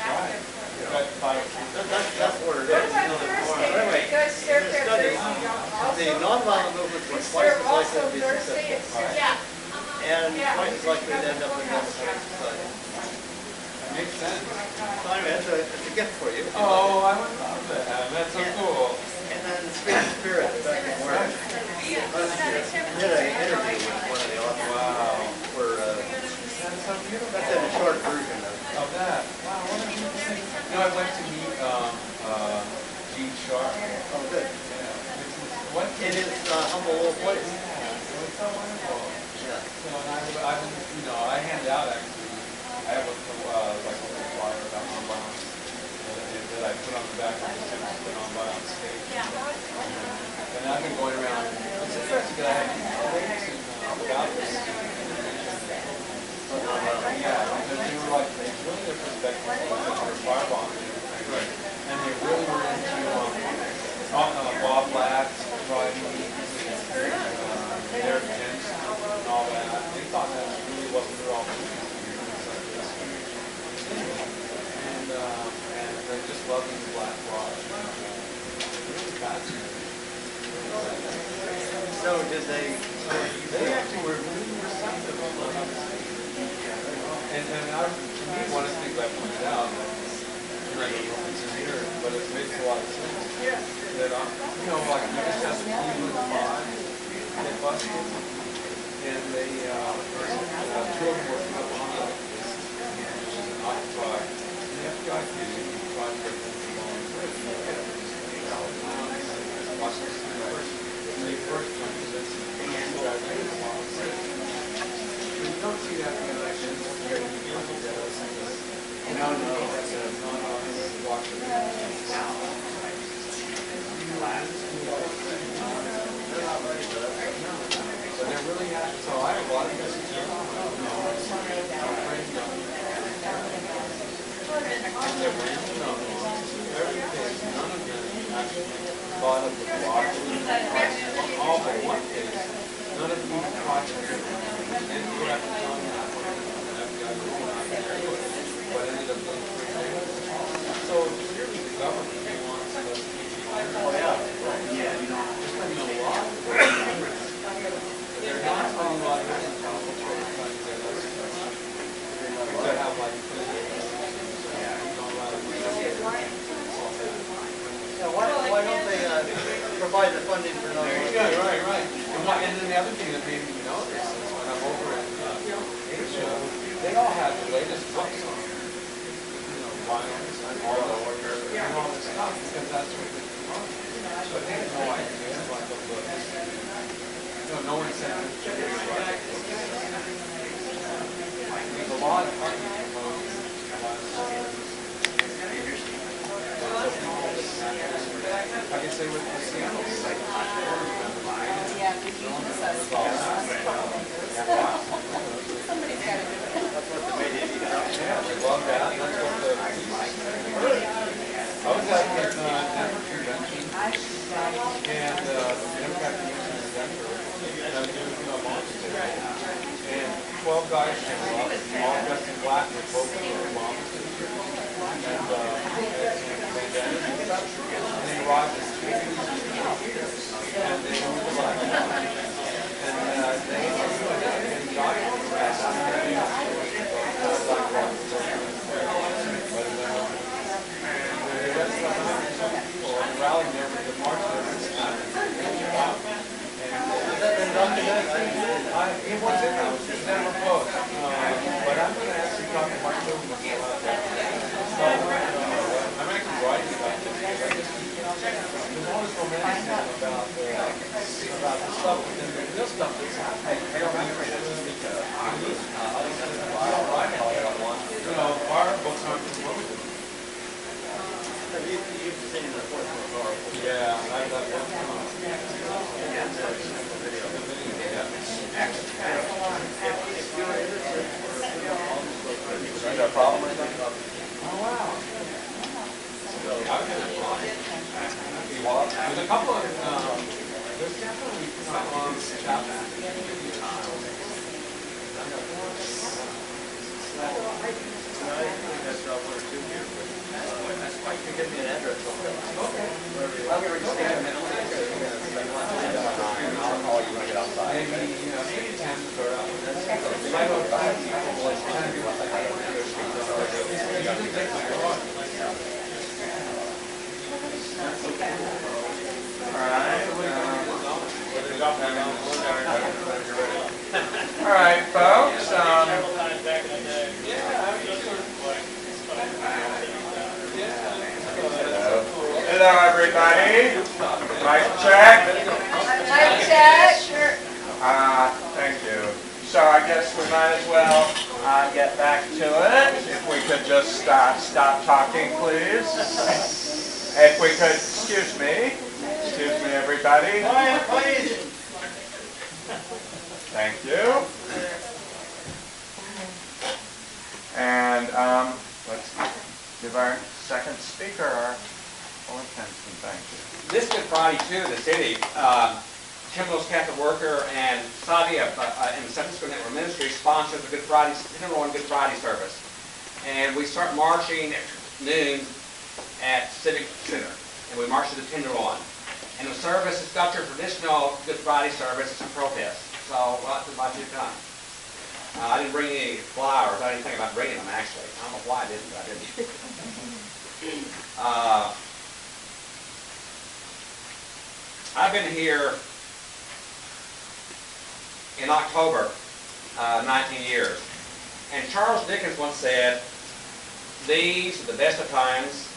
That's what it What is. about Thursday? But anyway, You guys serve there studies, Thursday the also? nonviolent movements were You twice serve as likely also to be Thursday at successful 6? Yeah. and twice as likely to end up in military society. Makes sense. So anyway, it's a gift for you. Oh, I would love that. That's so cool. And then Spirit back in March did an interview with one of the authors. Wow. For, That's so beautiful. that's in a short version Of that. Wow, what a beautiful thing. I went to meet Gene Sharp. Oh, good. Yeah. What It is a humble little place. Yeah, it was so wonderful. Yeah. So, and I've been, I hand out actually. I have a like a little flyer about nonviolence that I put on the back of the students for nonviolence stage. And I've been going around. It's interesting that I have ladies about this. Yeah, because they were like, they really their perspective was firebombing and everything. And they really were into Bob Black's writing, Derek Jensen, and all that. They thought that really wasn't their all. And they're just loving the Black Watch. Really fascinating. So did they? They actually were really receptive of what I was saying. And to me, one of the things I pointed out, and I don't know if it's in here, but it makes a lot of sense. That, like we just had the Cleveland Five get busted, and they, two of them were from Oklahoma, which is an occupied. And the FBI came in and tried to get them to volunteer. They first went to this, and you don't see that in elections. No. they're really happy. So I have a lot of guys who say, oh, they're random numbers. Every case, none of them actually thought of the block. All but one case, none of them even tried to do it. And you have to tell them that. And that guy was not there, but ended up being pretty big. So it's really the government who wants us to keep Oh, yeah. Yeah, you know. there's been a lot of difference. But they're not spending a lot of money on what they're trying to get us to do. We could have like Yeah, why don't they provide the funding for those? yeah, right. And then the other thing that made me notice is when I'm over in Asia, they all have the latest books on, violence and all this stuff, because that's what they promote. So they had no idea about the books. No one said that they were right. There's a lot of money promoted. I can say with the Seattle site, Yeah, we use us. Somebody's got to do it. That's what the media needs. yeah, they love that. That's what the I was at the Denver convention, and the Democrat convention in Denver, and I was doing launch today, and 12 guys came up, all dressed in black with both of their moms, and they arrived at 3 and they moved the line. And they got rallied there with the march it was in there, it's never closed. But I'm going to actually talk to Mark Newman about that. So, I'm actually writing about this because I just there's always romanticism about the stuff, but then the real stuff that's happening. Our books aren't promoted. You've seen the fourth one. Yeah, I've got one. Is there a problem with that? Oh, wow. There's a couple of, there's definitely some chapters. That's not one or two here, but you can give me an address. Okay. I'll be ready to stay a minute. I'll call you when I get outside. Maybe, 10 or up. I know 5 people, it's 10 people. All right, folks. Hello, everybody. Mic check. Mic check. Sure. Thank you. So I guess we might as well get back to it. If we could just stop talking, please. If we could, excuse me, everybody. Quiet, please. Thank you. And let's give our second speaker our full attention. Thank you. This Good Friday, too, the city, Tim Mills Catholic Worker and Sadia in the Central School Network Ministry sponsors the Good Friday, September 1 Good Friday service. And we start marching at noon at Civic Center. And we march to the 10 to 1. And the service is not your traditional Good Friday service, it's a protest. So, lots of your time. I didn't bring any flowers. I didn't think about bringing them, actually. I don't know why I didn't, but I didn't. I've been here in October, 19 years. And Charles Dickens once said, these are the best of times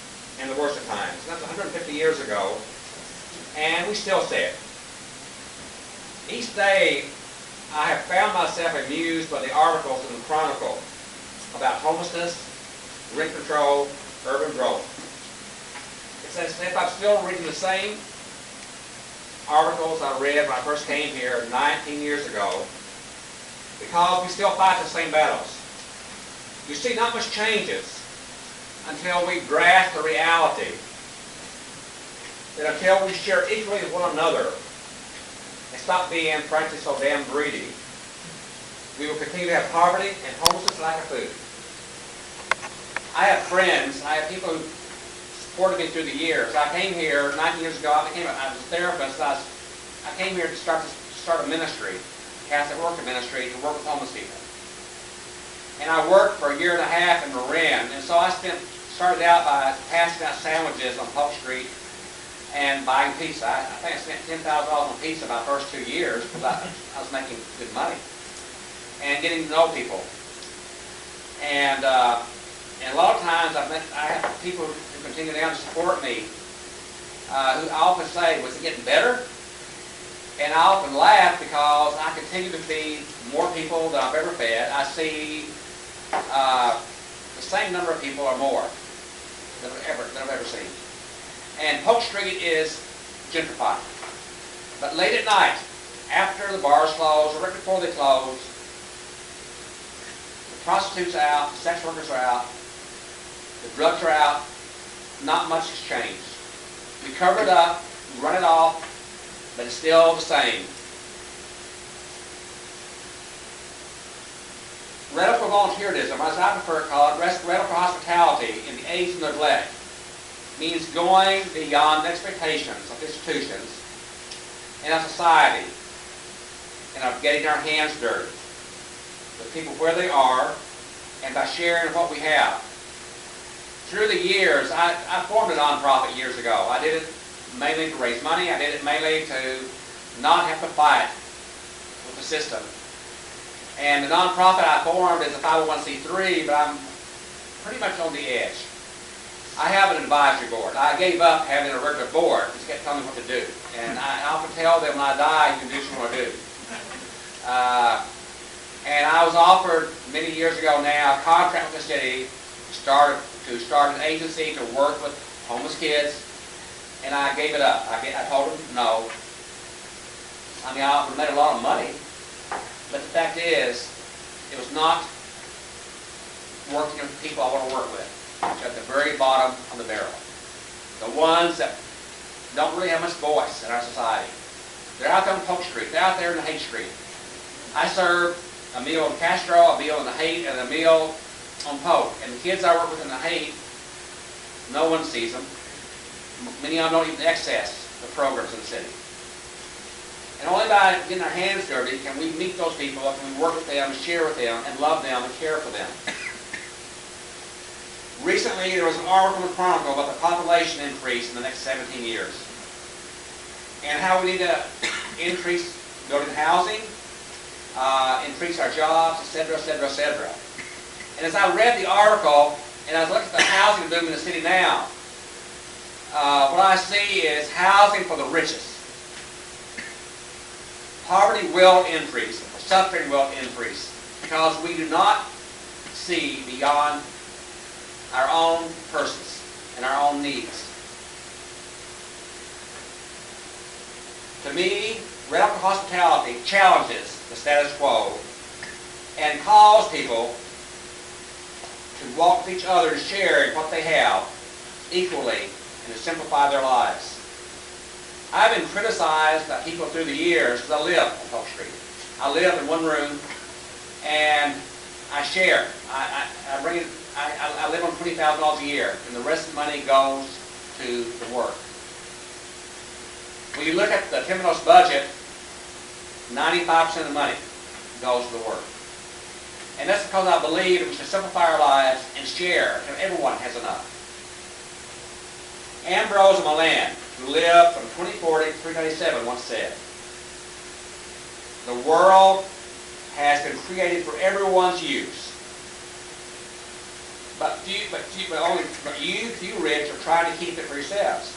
and the worst of times. And that's 150 years ago. And we still say it. Each day, I have found myself amused by the articles in the Chronicle about homelessness, rent control, urban growth. It's as if I'm still reading the same articles I read when I first came here 19 years ago, because we still fight the same battles. You see, not much changes until we grasp the reality that until we share equally with one another and stop being, frankly, so damn greedy, we will continue to have poverty and homelessness, lack of food. I have friends, I have people who supported me through the years. I came here 19 years ago. I was a therapist. I came here to start a ministry, Catholic worker ministry, to work with homeless people. And I worked for a year and a half in Marin, and so I started out by passing out sandwiches on Polk Street and buying pizza. I think I spent $10,000 on pizza my first 2 years because I was making good money and getting to know people. And a lot of times I have people who continue now to support me who I often say, was it getting better? And I often laugh because I continue to feed more people than I've ever fed. I see the same number of people or more than I've ever seen. And Polk Street is gentrified. But late at night, after the bars close or right before they close, the prostitutes are out, the sex workers are out, the drugs are out. Not much has changed. We cover it up, we run it off, but it's still the same. Radical volunteerism, as I prefer to call it, radical hospitality in the age of neglect, means going beyond the expectations of institutions and of society and of getting our hands dirty with people where they are and by sharing what we have. Through the years, I formed a nonprofit years ago. I did it mainly to raise money. I did it mainly to not have to fight with the system. And the nonprofit I formed is a 501c3, but I'm pretty much on the edge. I have an advisory board. I gave up having a regular board. Just kept telling me what to do. And I often tell them when I die, you can do what you want to do. And I was offered many years ago now a contract with the city to start an agency to work with homeless kids, and I gave it up. I told them no. I mean, I made a lot of money, but the fact is, it was not working with people I want to work with, which are at the very bottom of the barrel. The ones that don't really have much voice in our society. They're out there on Polk Street. They're out there in the Haight Street. I serve a meal in Castro, a meal in the Haight, and a meal on Polk. And the kids I work with in the Haight, no one sees them. Many of them don't even access the programs in the city. And only by getting our hands dirty can we meet those people, can we work with them, and share with them, and love them, and care for them. Recently, there was an article in the Chronicle about the population increase in the next 17 years. And how we need to increase building housing, increase our jobs, etc., etc., etc. And as I read the article, and I was looking at the housing boom in the city now, what I see is housing for the richest. Poverty will increase, suffering will increase, because we do not see beyond our own persons and our own needs. To me, radical hospitality challenges the status quo and calls people to walk with each other and share what they have equally and to simplify their lives. I've been criticized by people through the years because I live on Polk Street. I live in one room and I share. I live on $20,000 a year, and the rest of the money goes to the work. When you look at the Timnos budget, 95% of the money goes to the work. And that's because I believe that we should simplify our lives and share until everyone has enough. Ambrose Milan, who lived from 2040 to 397, once said, "The world has been created for everyone's use. But you, few rich, are trying to keep it for yourselves.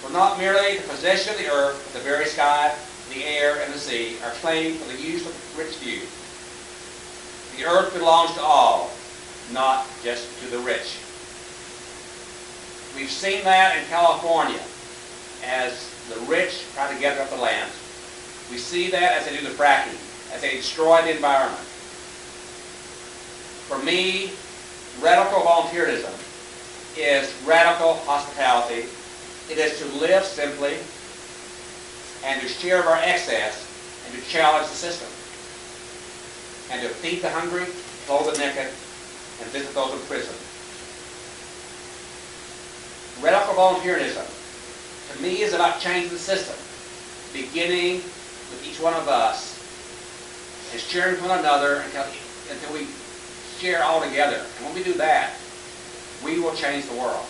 For not merely the possession of the earth, but the very sky, the air, and the sea are claimed for the use of the rich few. The earth belongs to all, not just to the rich." We've seen that in California as The rich try to gather up the land. We see that as they do the fracking, as they destroy the environment. For me, radical volunteerism is radical hospitality. It is to live simply and to share of our excess and to challenge the system. And to feed the hungry, clothe the naked, and visit those in prison. Radical volunteerism, to me, is about changing the system, beginning with each one of us, and sharing with one another until we share all together. And when we do that, we will change the world.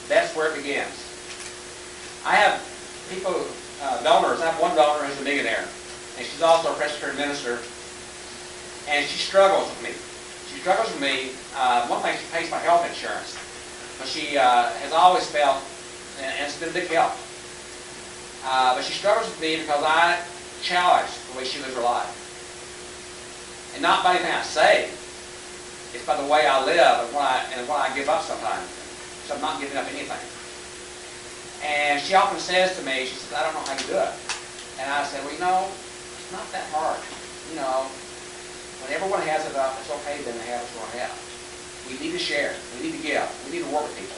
That's where it begins. I have people, donors. I have one donor who's a millionaire, and she's also a Presbyterian minister, and she struggles with me. She struggles with me. One thing, she pays my health insurance, but she has always felt, and it's been a big help, but she struggles with me because I challenge the way she lives her life. And not by anything I say, it's by the way I live and what I give up sometimes. So I'm not giving up anything. And she often says to me, she says, I don't know how you do it. And I said, well, you know, it's not that hard. You know, when everyone has it up, it's okay then to have what you want to have. We need to share. We need to give. We need to work with people.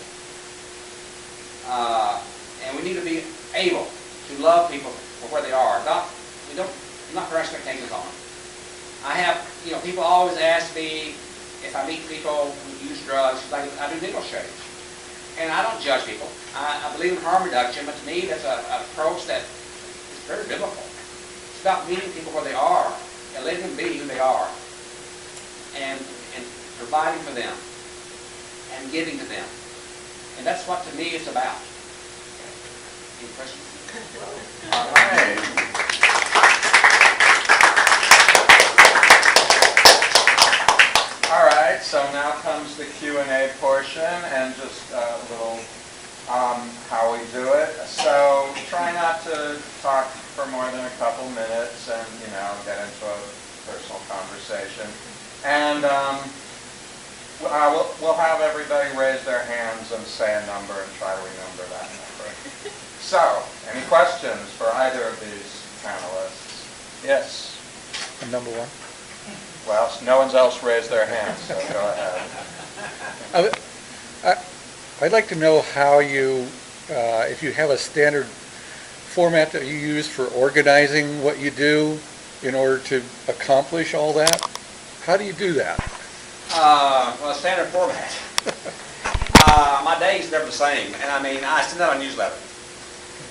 And we need to be able to love people for where they are. Not put our expectations on them. I have, people always ask me if I meet people who use drugs, like I do needle exchange. And I don't judge people. I believe in harm reduction, but to me that's an approach that is very biblical. It's about meeting people where they are and letting them be who they are and providing for them and giving to them. And that's what to me it's about. Any questions? All right. All right, so now comes the Q&A portion and just a little how we do it. So try not to talk for more than a couple minutes and, get into a personal conversation. And we'll have everybody raise their hands and say a number and try to remember that number. So, any questions for either of these panelists? Yes? Number one. Well, no one's else raised their hands, so go ahead. I'd like to know how you, if you have a standard format that you use for organizing what you do in order to accomplish all that. How do you do that? Well, standard format. My day's never the same, and I send out a newsletter,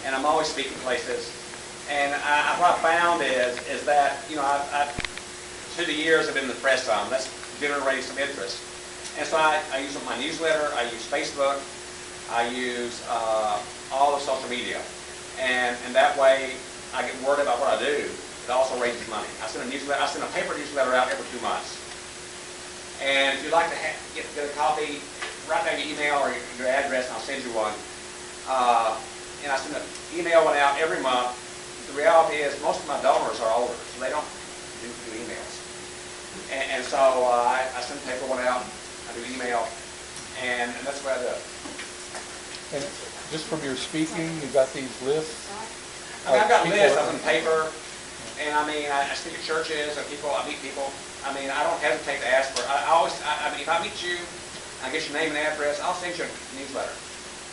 and I'm always speaking places. And what I found is that through the years I've been in the press some. That's generated some interest, and so I use my newsletter. I use Facebook. I use all the social media, and that way I get word about what I do. It also raises money. I send a paper newsletter out every 2 months. And if you'd like to get a copy, write down your email or your address, and I'll send you one. And I send an email one out every month. The reality is most of my donors are older, so they don't do emails. And so I send a paper one out. I do email, and that's the way I do it. And just from your speaking, you've got these lists? I've got lists. I send paper, and I speak at churches, and I meet people. I don't hesitate to ask for. If I meet you, I get your name and address. I'll send you a newsletter.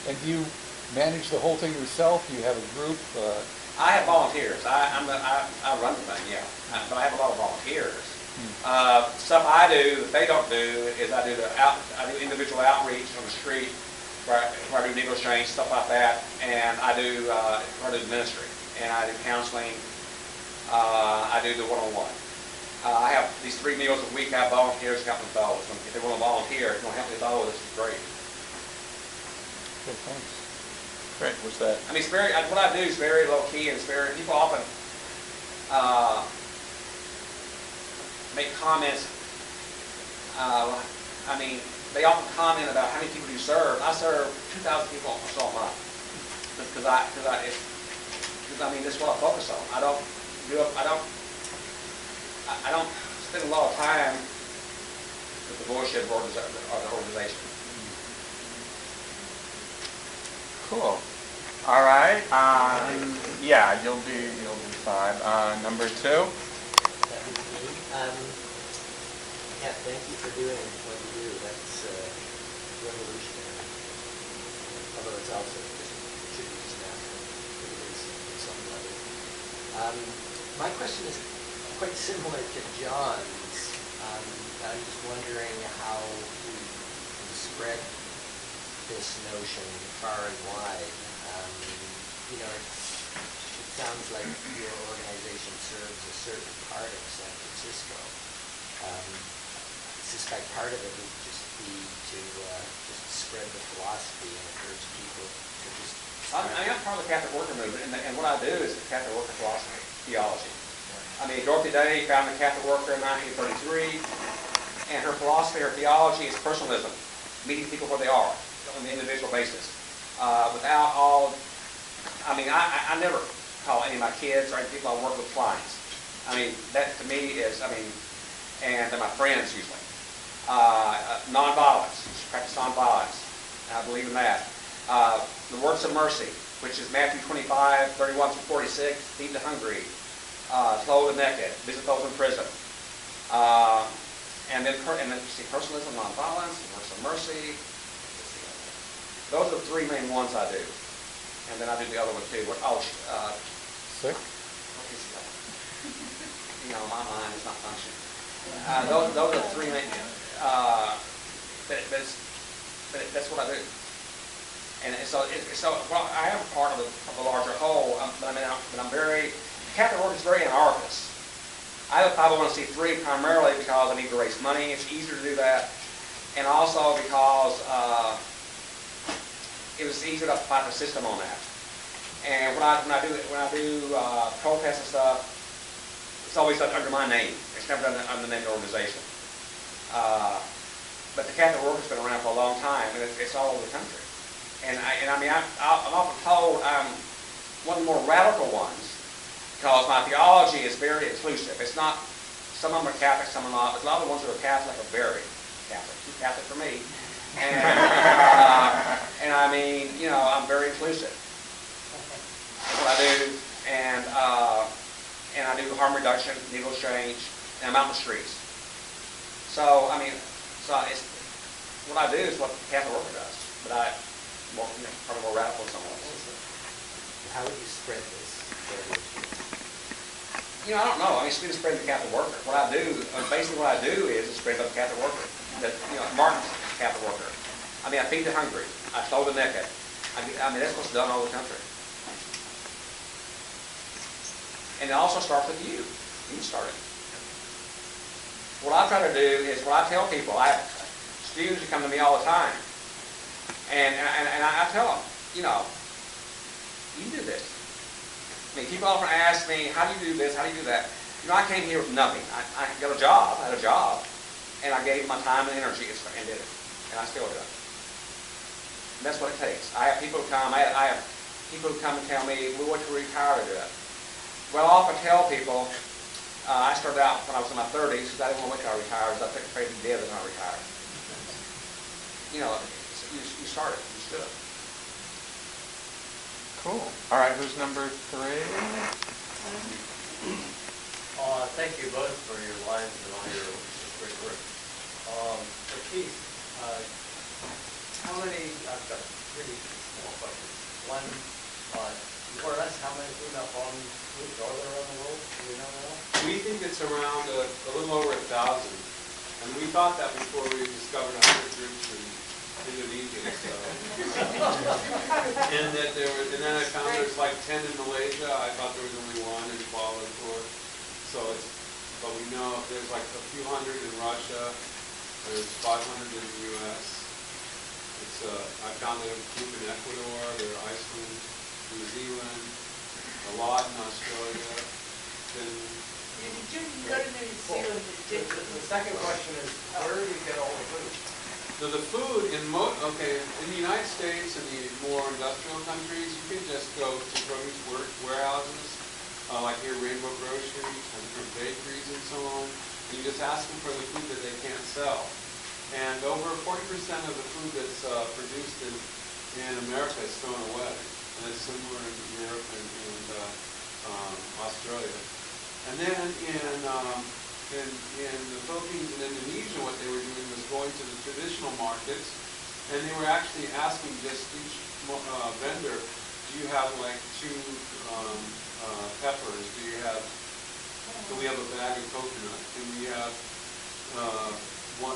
And do you manage the whole thing yourself? Do you have a group? I have volunteers. I run the thing, yeah. But I have a lot of volunteers. Stuff I do that they don't do is I do individual outreach on the street where I do needle exchange, stuff like that, and I do ministry, and I do counseling. I do the one-on-one. I have these 3 meals a week. I have volunteers help with those. If they want to volunteer, if they want to help me with those, this is great. Okay, thanks. Great. What's that? It's very. What I do is very low key, and it's very. People often make comments. They often comment about how many people do you serve. I serve 2,000 people or so a month because this is what I focus on. I don't spend a lot of time with the bullshit of the organization. Cool. All right. Yeah, you'll be fine. Number 2. That was me. Yeah, thank you for doing what you do. That's revolutionary. Although it's also just, it should be just natural. It is at some level. My question is quite similar to John's. I'm just wondering how we can spread this notion far and wide. It sounds like your organization serves a certain part of San Francisco. I suspect part of it would just be to just spread the philosophy and encourage people to just... I'm part of the Catholic worker movement, and what I do is the Catholic worker philosophy, theology. I mean, Dorothy Day founded the Catholic worker in 1933, and her philosophy, her theology is personalism, meeting people where they are on an individual basis. Without all, I never call any of my kids or any people I work with clients. I mean, that to me is, and they're my friends usually. Nonviolence, practice nonviolence. I believe in that. The works of mercy, which is Matthew 25, 31 through 46, feed the hungry, clothe the naked, visit those in prison. And then see personalism, nonviolence, the works of mercy. Those are the 3 main ones I do. And then I do the other one too. 6? What is the other one? My mind is not functioning. Those are the 3 main, but that's what I do. And so I am part of a larger whole, but I'm very, Catholic work is very anarchist. I have a 501c3 primarily because I need to raise money. It's easier to do that. And also because it was easier to fight the system on that. And when I do protests and stuff, it's always done under my name. It's never done under the name of the organization. But the Catholic work has been around for a long time, and it's all over the country. And I'm often told I'm one of the more radical ones because my theology is very inclusive. It's not, some of them are Catholic, some are not. But a lot of the ones that are Catholic are very Catholic. Too Catholic for me. And I'm very inclusive. That's what I do. And I do harm reduction, needle exchange, and I'm out in the streets. So it's, what I do is what the Catholic worker does. But I'm probably more radical than someone else. How would you spread this? I don't know. It's spread the Catholic worker. What I do, basically what I do is spread the Catholic worker. Martin's Catholic worker. I feed the hungry. I clothe the naked. That's what's done all over the country. And it also starts with you. You start it. What I try to do is, what I tell people, I have students who come to me all the time, and I tell them, you do this. People often ask me, how do you do this, how do you do that? I came here with nothing. I got a job, I had a job, and I gave my time and energy and did it. And I still do it. And that's what it takes. I have people who come, I have people who come and tell me, we want to retire to do it. Well, I often tell people, I started out when I was in my 30s, because I didn't want to wait till I retired, because I took afraid to be dead when I retired. You started, you stood up. Cool. All right, who's number 3? Thank you both for your lines and all your great work. For Keith, how many, I've got 3 small questions. One, more or less, how many female following groups are there around the world? Do we know that? We think it's around a little over 1,000. And we thought that before we discovered 100 groups in Indonesia. So. And then I found there's like 10 in Malaysia. I thought there was only 1 in Kuala Lumpur. But we know there's like a few hundred in Russia. There's 500 in the U.S. I found a group in Ecuador. There are Iceland, New Zealand, a lot in Australia. Did you go to New Zealand? The second question is, where do you get all the food? The food in the United States and the more industrial countries, you can just go to produce warehouses, like here Rainbow Grocery, different bakeries and so on. You just ask them for the food that they can't sell. And over 40% of the food that's produced in America is thrown away. and it's similar in Europe and Australia. And then in the Philippines and Indonesia, what they were doing was going to the traditional markets, and they were actually asking just each vendor, do you have like 2 peppers? Do we have a bag of coconut? Do we have 3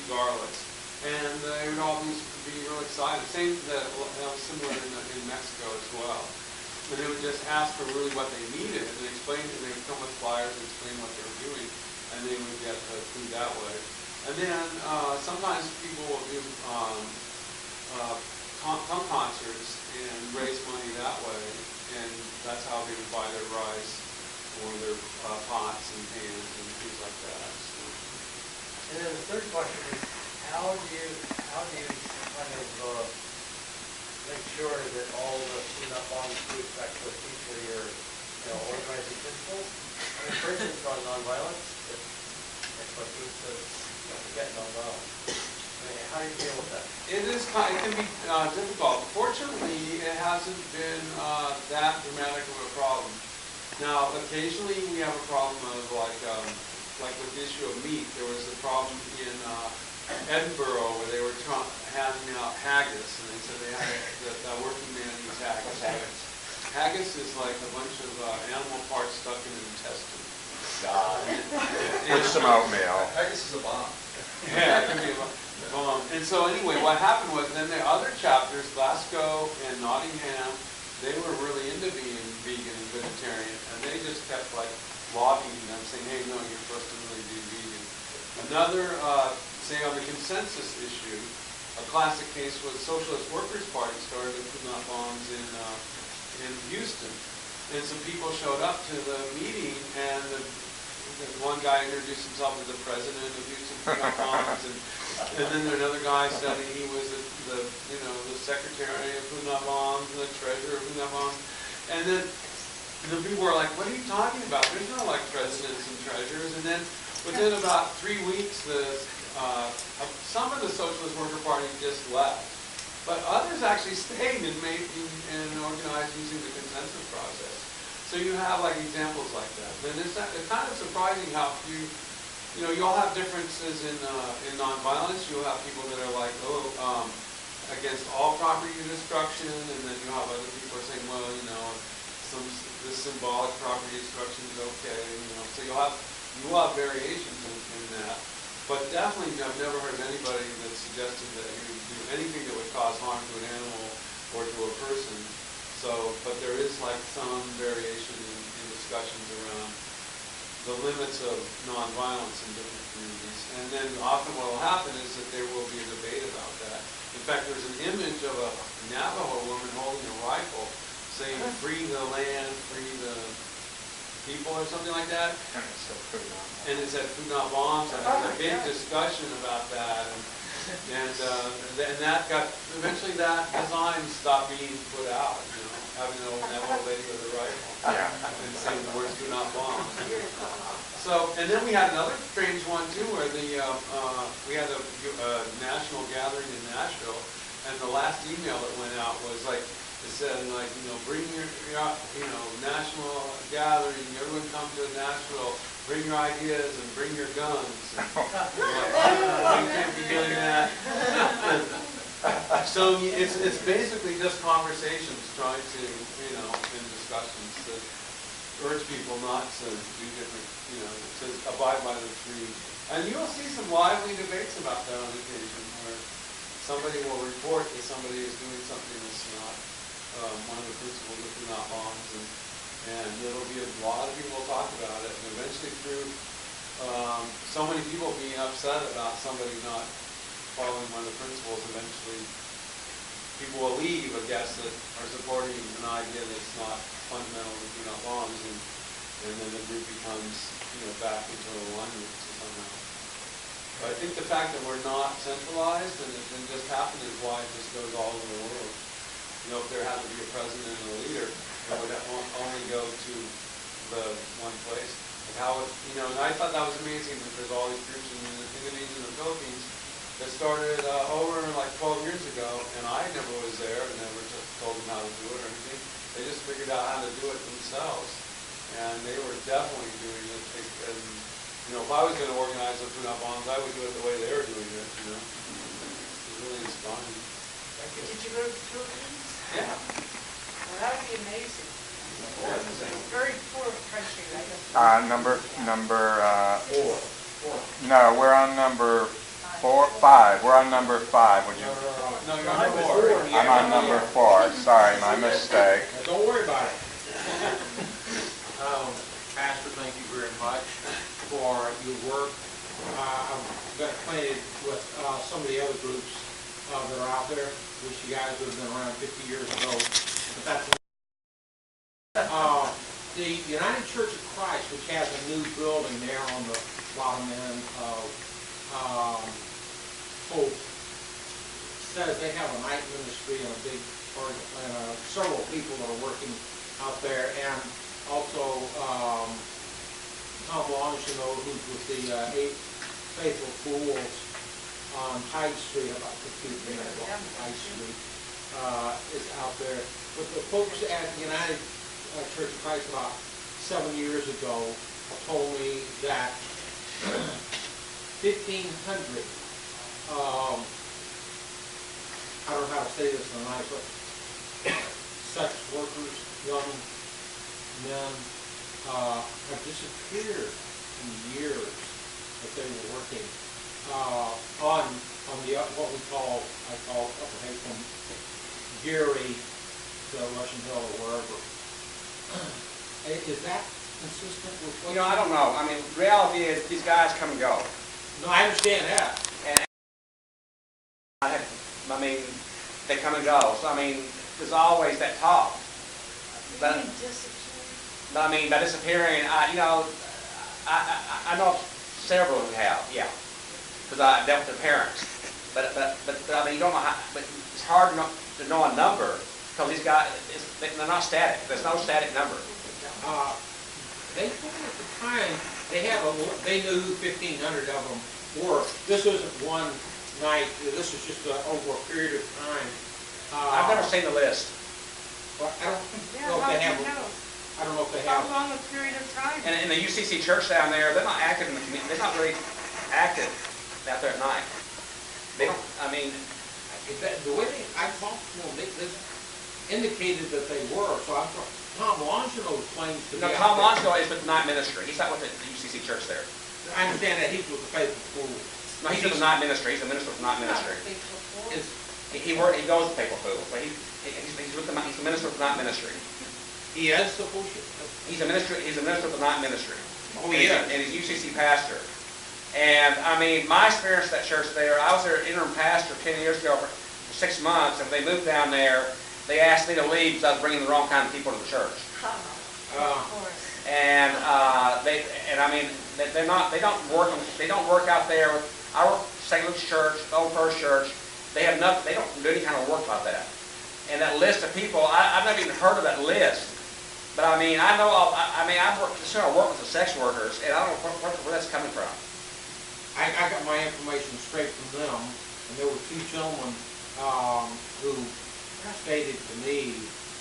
garlics? And they would all be real excited. Same that was similar in Mexico as well. But they would just ask for really what they needed, and they explained it. They would come with flyers and explain what they were doing, and they would get the food that way. And then sometimes people will do concerts and raise money that way, and that's how they would buy their rice or their pots and pans and things like that. So. And then the third question is, how do you kind of make sure that all the cleanup on food actually feature your organizing principles? I mean, for instance, on nonviolence, if my food says forget nonviolence, I mean, how do you deal with that? It can be difficult. Fortunately, it hasn't been that dramatic of a problem. Now, occasionally we have a problem of like with the issue of meat. There was a problem in Edinburgh where they were handing out haggis, and they said they had that working man eats haggis. Haggis is like a bunch of animal parts stuck in an intestine. With some oatmeal. Haggis is a bomb. Yeah, it can be a bomb. And so anyway, what happened was then the other chapters, Glasgow and Nottingham, they were really into being vegan and vegetarian, and they just kept like lobbying them, saying, hey, no, you're supposed to really be vegan. Another, say on the consensus issue, a classic case was Socialist Workers' Party started the food not bombs in Houston. And some people showed up to the meeting, and the one guy introduced himself as the president of Houston Food Not Bombs, and then another guy said he was the secretary of Food Not Bombs, and the treasurer of Food Not Bombs. And then the people were like, what are you talking about? There's no like presidents and treasurers. And then within about 3 weeks, some of the Socialist Worker Party just left. But others actually stayed and organized using the consensus process. So you have like examples like that. And it's kind of surprising how few, you'll have differences in nonviolence. You'll have people that are like, against all property destruction, and then you'll have other people saying, well, this symbolic property destruction is okay. So you will have variations in that. But definitely, I've never heard of anybody that suggested that you would do anything that would cause harm to an animal or to a person. So, but there is like some variation in discussions around the limits of nonviolence in different communities. And then often what will happen is that there will be a debate about that. In fact, there's an image of a Navajo woman holding a rifle saying, free the land, free the people, or something like that. And it said food not bombs, and there was a big discussion about that. And that got, eventually that design stopped being put out, having that old lady with a rifle. And saying the words do not bomb. So, and then we had another strange one too, where we had a national gathering in Nashville, and the last email that went out was like, it said like, bring your national gathering, everyone come to Nashville, bring your ideas and bring your guns. And we can't be doing that. So it's basically just conversations trying to, in discussions to urge people not to do different, to abide by the three. And you'll see some lively debates about that on occasion, where somebody will report that somebody is doing something that's not one of the principles of food not bombs, and there'll be a lot of people will talk about it, and eventually through so many people being upset about somebody not following one of the principles, eventually people will leave, I guess, that are supporting an idea that's not fundamental to food not bombs, and then the group becomes, back into alignment somehow. But I think the fact that we're not centralized and it can just happen is why it just goes all over the world. If there had to be a president and a leader, it would only go to the one place. And and I thought that was amazing that there's all these groups in Indonesia and the Philippines that started over like 12 years ago, and I never was there and never took told them how to do it or anything. They just figured out how to do it themselves. And they were definitely doing it. And, you know, if I was going to organize the food not bombs, I would do it the way they were doing it, you know. It's really inspiring. Did you go to the Philippines? Yeah. Well, that would be amazing. Very poor country, I guess. No, we're on number 5. We're on number 5. Would you? No, you're on number 4. I'm on number 4. Sorry, my mistake. Don't worry about it. Pastor, thank you very much for your work. I've been acquainted with some of the other groups that are out there. Wish you guys would have been around 50 years ago. But that's the United Church of Christ, which has a new building there on the bottom end of Hope, says they have a night ministry and a big, or several people that are working out there, and also Tom Longino, who's with the 8 Faithful Fools on Hyde Street, about 15 minutes off Hyde Street, is out there. But the folks at the United Church of Christ about 7 years ago told me that 1,500 I don't know how to say this in a nice way, sex workers, young men, have disappeared in the years that they were working on the what we call, I call Upper Hay from Gary to Russian Hill or wherever. Is that consistent with what? You know, I don't know. I mean, reality is these guys come and go. No, I understand that. And I mean, they come and go. So I mean, there's always that talk. But I mean, by disappearing, you know, I know several who have, yeah, because I dealt with their parents. But I mean, you don't know how. But it's hard to know a number because these guys, they're not static. There's no static number. They told me at the time they knew who 1,500 of them were. This isn't one night. This is just over a period of time. I've never seen the list. Well, I don't know if they have. I don't know if they How have. long a period of time? And in the UCC church down there, they're not active in the community. They're not really active out there at night. They don't. I mean, The way I talked to them, they indicated that they were. So I'm sure Tom Longino claims to be. no, Tom Longino is with the night ministry. He's not with the UCC church there. I understand that he's with the Faithful School. No, he's with the night ministry. He's the minister of the night ministry. He goes to Faithful Fools, but he's the minister of the night ministry. He is supposed to. He's a minister of the night ministry. Oh, yeah. And he's UCC pastor. And I mean, my experience at that church there, I was their interim pastor 10 years ago for 6 months, and they moved down there. They asked me to leave because I was bringing the wrong kind of people to the church. Of course. And I mean, they don't work out there. I work at St. Luke's Church, the Old First Church. They have nothing. They don't do any kind of work like that. And that list of people, I've never even heard of that list. But I mean, I know. I mean, I work with the sex workers, and I don't know where that's coming from. I got my information straight from them, and there were 2 gentlemen who stated to me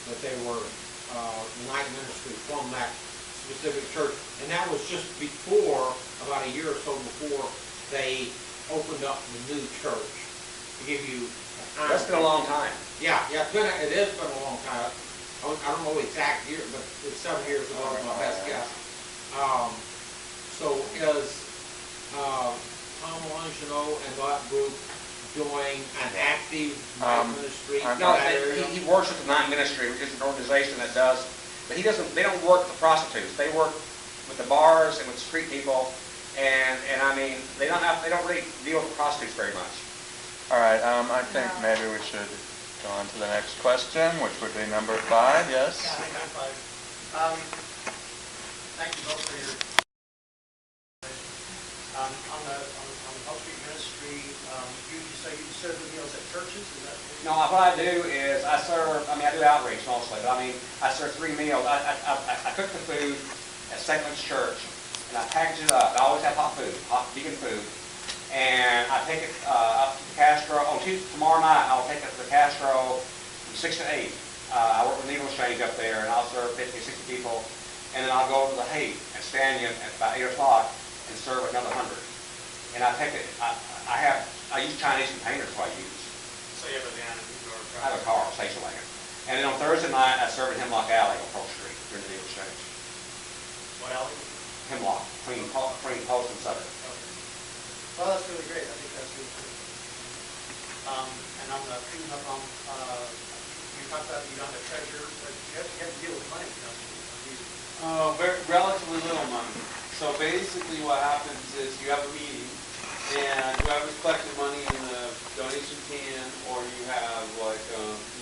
that they were the night ministry from that specific church, and that was just before, about a year or so before, they opened up the new church. To give you a time. That's been a long time. Yeah, it has been a long time. I don't know the exact year, but it's 7 years ago, my best guess. So is Tom Longino and that group doing an active night ministry? No, he works with the night ministry, which is an organization that does, but he doesn't. They don't work with the prostitutes. They work with the bars and with street people, and I mean, they don't really deal with the prostitutes very much. All right, I think maybe we should go on to the next question, which would be number 5, yes? Yeah, I got 5. Thank you both for your on the Hope Street ministry. You serve the meals at churches. Is that? No, what I do is I do outreach mostly, but I mean, I serve 3 meals. I cook the food at St. Luke's Church, and I package it up. I always have hot vegan food. And I take it up to Castro. Tomorrow night, I'll take it to the Castro from 6 to 8. I work with Needle Exchange up there, and I'll serve 50 or 60 people. And then I'll go over to the Haight at Stanion at about 8 o'clock and serve another 100. And I take it, I use Chinese containers, what I use. So you have a van or a I have a car, station wagon. And then on Thursday night, I serve in Hemlock Alley on Pearl Street during the Needle Exchange. What alley? Hemlock, between Post and Sutter. Okay. Well, that's really great. I think that's really cool. And on the cleanup, you talked about you don't have a treasurer, but you have to deal with money, you know. Relatively little money. So basically what happens is you have a meeting, and whoever's collected money in the donation can, or you have like,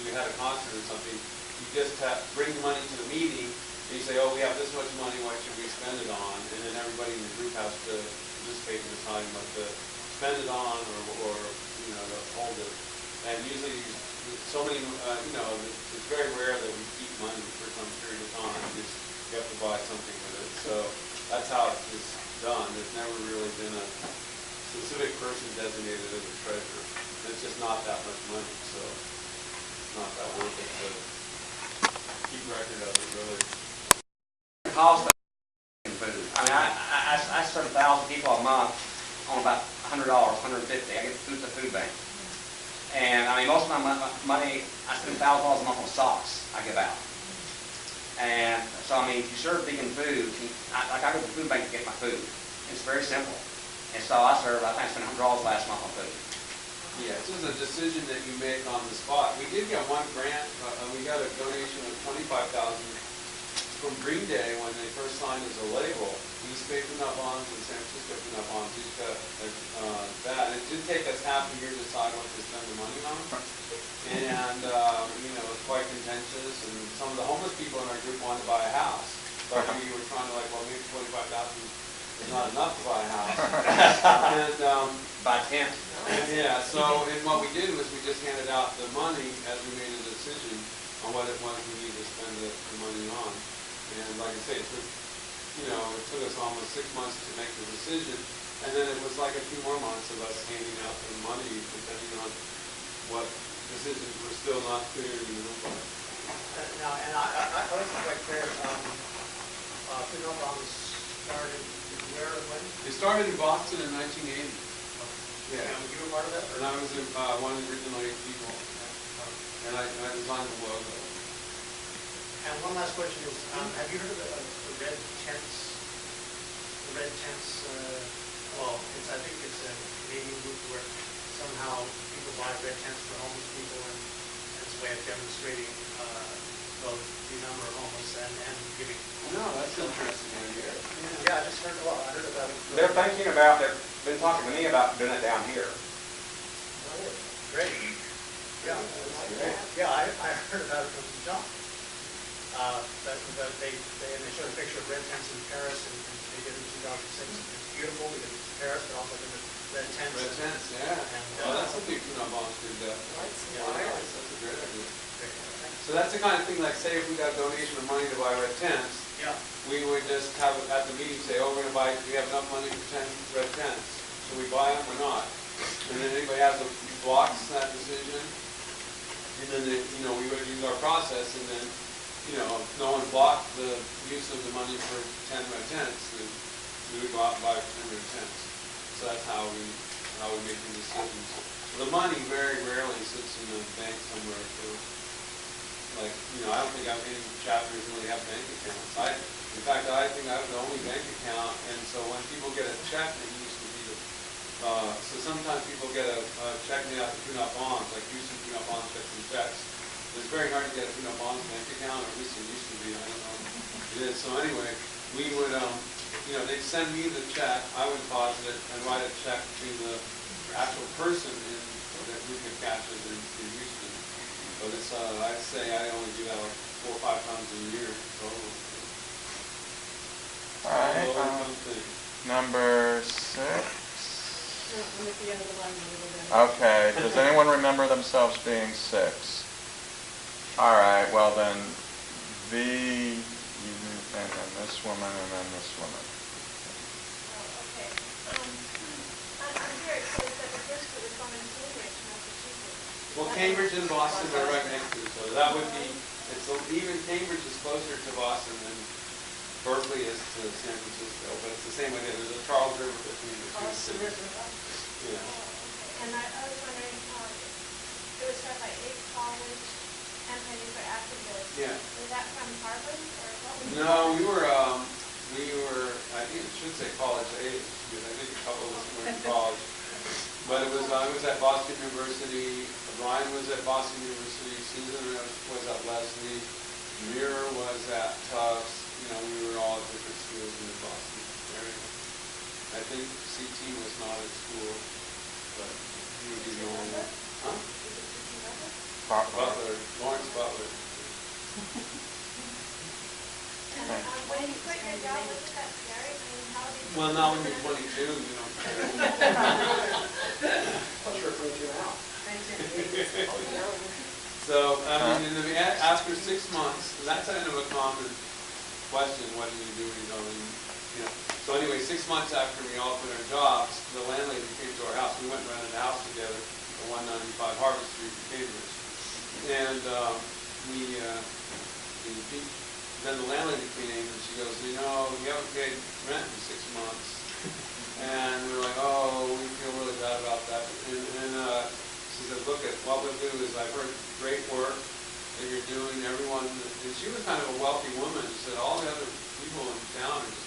you had a concert or something, you just bring the money to the meeting, and you say, oh, we have this much money, what should we spend it on? And then everybody in the group has to participate in deciding what to spend it on, or you know, to hold it. And usually, so many, you know, it's very rare that we keep money for some period of time. You have to buy something with it. So that's how it's just done. There's never really been a specific person designated as a treasurer. It's just not that much money, so it's not that worth it to keep record of it, really. Cost of food. I mean, I serve 1,000 people a month on about $100, $150. I get food at the food bank. And I mean, most of my money, I spend $1,000 a month on socks I give out. And so, I mean, if you serve vegan food, I go to the food bank to get my food. It's very simple. And so I think I spent $100 last month on food. Yeah, this is a decision that you make on the spot. We did get one grant. We got a donation of $25,000 from Green Day when they first signed as a label. East Bay Food Bonds and San Francisco Food Bonds each got that. It did take us half a year to decide what to spend the money on. And, you know, it was quite contentious. And some of the homeless people in our group wanted to buy a house. But we were trying to well, maybe $25,000 is not enough to buy a house. And, Buy 10. yeah, so and what we did was we just handed out the money as we made a decision on what it was we needed to spend the money on. And like I say, it took us almost 6 months to make the decision, and then it was like a few more months of us handing out the money, depending on what decisions were still not clear to you. Now, and I wasn't quite clear, Food Bonds started where and when? It started in Boston in 1980. Yeah. And you were part of that? And I was one of the original 8 people, and I designed the logo. And one last question is, have you heard of the red tents? The red tents, well, I think it's a Canadian group where somehow people buy red tents for homeless people, and it's a way of demonstrating both the number of homeless and giving. No, that's interesting idea. Yeah, I just heard about it. They've been talking to me about doing it down here. Oh, great. Yeah, yeah, I heard about it from John. They showed a picture of red tents in Paris, and they did it in 2006. It's beautiful because it's Paris, but also the red tents. Red tents, yeah. And, that's a big bonds did that. That's a great idea. So that's the kind of thing, like say if we got a donation of money to buy red tents, yeah, we would just have it at the meeting say, oh, we're going to buy, we have enough money for 10 red tents. Should we buy them or not? And then anybody has blocks that decision. And then, we would use our process, and then, if no one blocked the use of the money for 10 red tents, then we would go out and buy 10 red tents. So that's how we make the decisions. The money very rarely sits in the bank somewhere. So, like, I don't think any chapters really have bank accounts. In fact, I think I have the only bank account, and so when people get a check, it used to be so sometimes people get a check made out to Food Bonds, like using Food Bonds checks and checks. It's very hard to get a Food Bonds bank account, or at least it used to be. I don't know if it is. So anyway, we would, they'd send me the check. I would deposit it and write a check to the actual person that we could cash it in Houston. But it's, I'd say I only do that like 4 or 5 times a year. All right. Number 6. I'm at the end of the line. Okay. Does anyone remember themselves being 6? All right. Well then, and then this woman, and then this woman. Okay. I'm very excited that the first one is going in Cambridge, Massachusetts. Well, Cambridge and Boston are right next to each other. That would be So even Cambridge is closer to Boston than Berkeley is to San Francisco, but it's the same way. There's a Charles River between the two cities. Yeah. And I was wondering, it was started by Abe College and Penny for Activists. Yeah. Was that from Harvard or what was it? No, we were, I think it should say college age, because I think a couple of us were in college. But it was, I was at Boston University, Brian was at Boston University, Susan was at Leslie, Mira was at Tufts. You know, we were all at different schools in the Boston area. I think CT was not at school, but he would be the only one. Huh? Butler, Lawrence Butler. When you quit your job, wasn't that scary? I mean, how did you... Well, now when you're 22, you don't care. I'm sure 22 now. So, I mean, after 6 months, that's kind of a common question, what do you do when you go in, you know. So anyway, 6 months after we all quit our jobs, the landlady came to our house. We went and rented a house together at 195 Harvard Street in Cambridge. And then the landlady came and she goes, you know, we haven't paid rent in 6 months. And we were like, oh, we feel really bad about that. And she said, look, what we'll do is I've heard great work that you're doing, everyone, and she was kind of a wealthy woman. She said, all the other people in town are just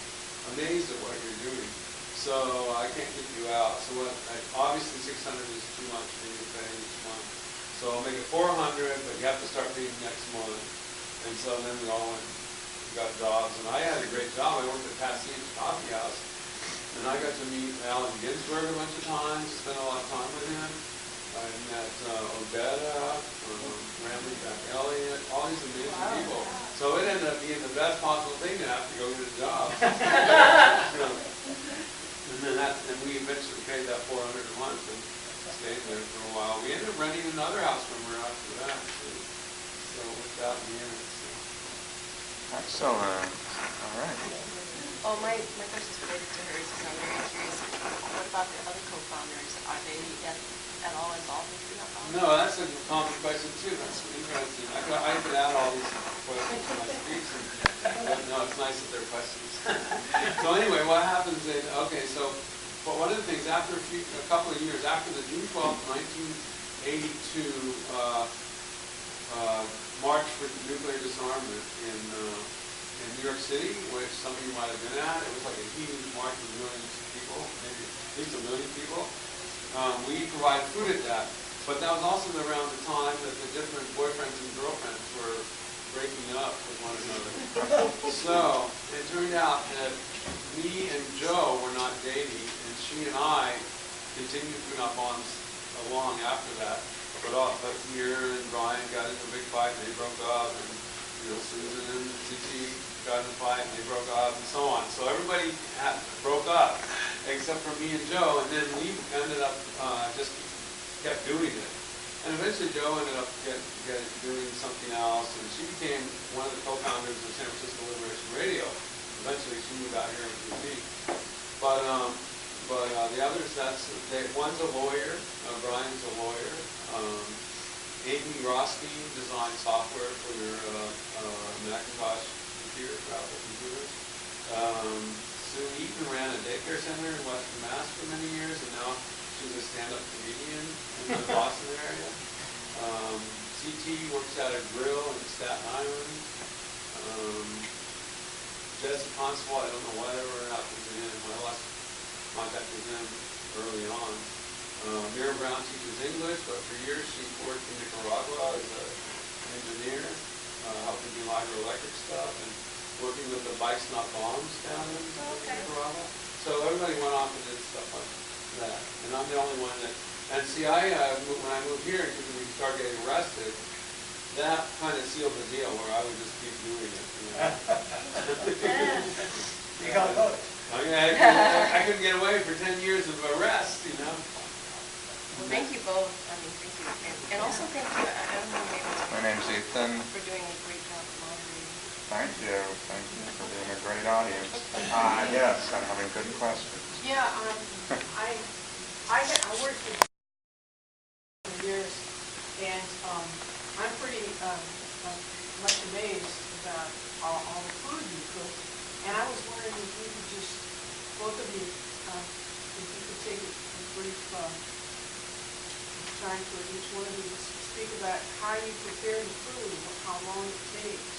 amazed at what you're doing. So I can't kick you out. So obviously 600 is too much for you to pay each month. So I'll make it 400, but you have to start paying next month. And so then we all went, got jobs, and I had a great job. I worked at Pacine's Coffee House, and I got to meet Allen Ginsberg a bunch of times, spent a lot of time with him. I met Odetta, Ramley Jack Elliott, all these amazing people. So it ended up being the best possible thing to have to go get a job. And we eventually paid that 400 a month and stayed there for a while. We ended up renting another house from her after that. So it worked out in the end. Excellent. All right. Oh, my question's related to hers, so I'm very curious. What about the other co-founders? Are they at all involved in Food Not Bombs? No, that's a common question too. That's interesting. I could add all these questions to my speech, but no, it's nice that they're questions. So anyway, what happens is, okay, so but one of the things, after a couple of years, after the June 12th, 1982 March for Nuclear Disarmament in New York City, which some of you might have been at, it was like a huge march with millions of people, maybe at least 1 million people. We provided food at that, but that was also around the time that the different boyfriends and girlfriends were breaking up with one another. So it turned out that me and Joe were not dating, and she and I continued Food Not Bombs along after that. But here and Brian got into a big fight, and they broke up, and Susan and CT got in a fight, and they broke up, and so on. So everybody broke up, except for me and Joe, and then we ended up just kept doing it. And eventually Joe ended up doing something else, and she became one of the co-founders of San Francisco Liberation Radio. Eventually she moved out here to me. But the others, one's a lawyer, Brian's a lawyer. Amy Rothstein designed software for your Macintosh computer, Apple computers. Sue Eaton ran a daycare center in Western Mass for many years, and now she's a stand-up comedian in the Boston area. CT works at a grill in Staten Island. Jesse Constable, I don't know whatever happened to him. I lost contact with him early on. Mira Brown teaches English, but for years she worked in Nicaragua as an engineer, helping do hydroelectric stuff, and working with the Bikes Not Bombs down in Nicaragua. So everybody went off and did stuff like that. And I'm the only one that, and see, when I moved here, because we started getting arrested, that kind of sealed the deal where I would just keep doing it. You got hooked. I couldn't get away for 10 years of arrest, Well, thank you both. I mean, thank you. And also thank you, I don't know, maybe My name's Ethan. for doing a great job of moderating. Thank you. Thank you for being a great audience. Yes, and having good questions. Yeah, I worked for years, and I'm pretty much amazed time for each one of you to speak about how you prepare the food, how long it takes,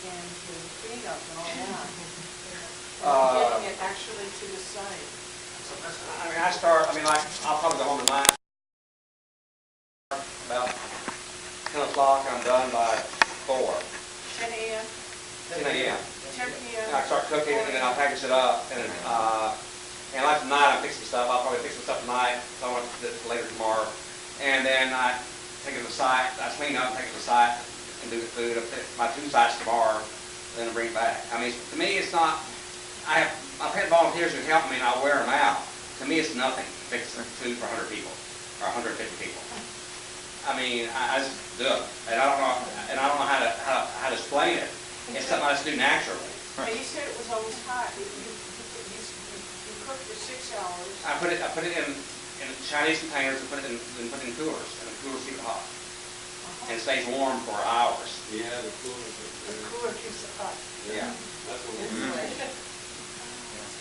and the cleanup and all that. And getting it actually to the site. I mean, like, I'll probably go home tonight about 10 o'clock, I'm done by 4. 10 a.m., 10 a.m. 10 p.m. And I start cooking, and then I'll package it up, and like tonight, I'm fixing stuff. I'll probably fix some stuff tonight, so I want to do it later tomorrow. And then I take it to the site, I clean up, take it to the site, and do the food. I'll finish my 2 sites tomorrow, then I'll bring it back. I mean, to me, it's not, I've had volunteers who help me, and I wear them out. To me, it's nothing to fix food for 100 people, or 150 people. I mean, I just do it, and I don't know how to explain it. It's something I just do naturally. Now, you said it was always hot. You cook for 6 hours. I put it in Chinese containers and put it in coolers, and the coolers keep it hot. And it stays warm for hours. Yeah, the coolers The cooler keeps it hot. Yeah. That's what we do.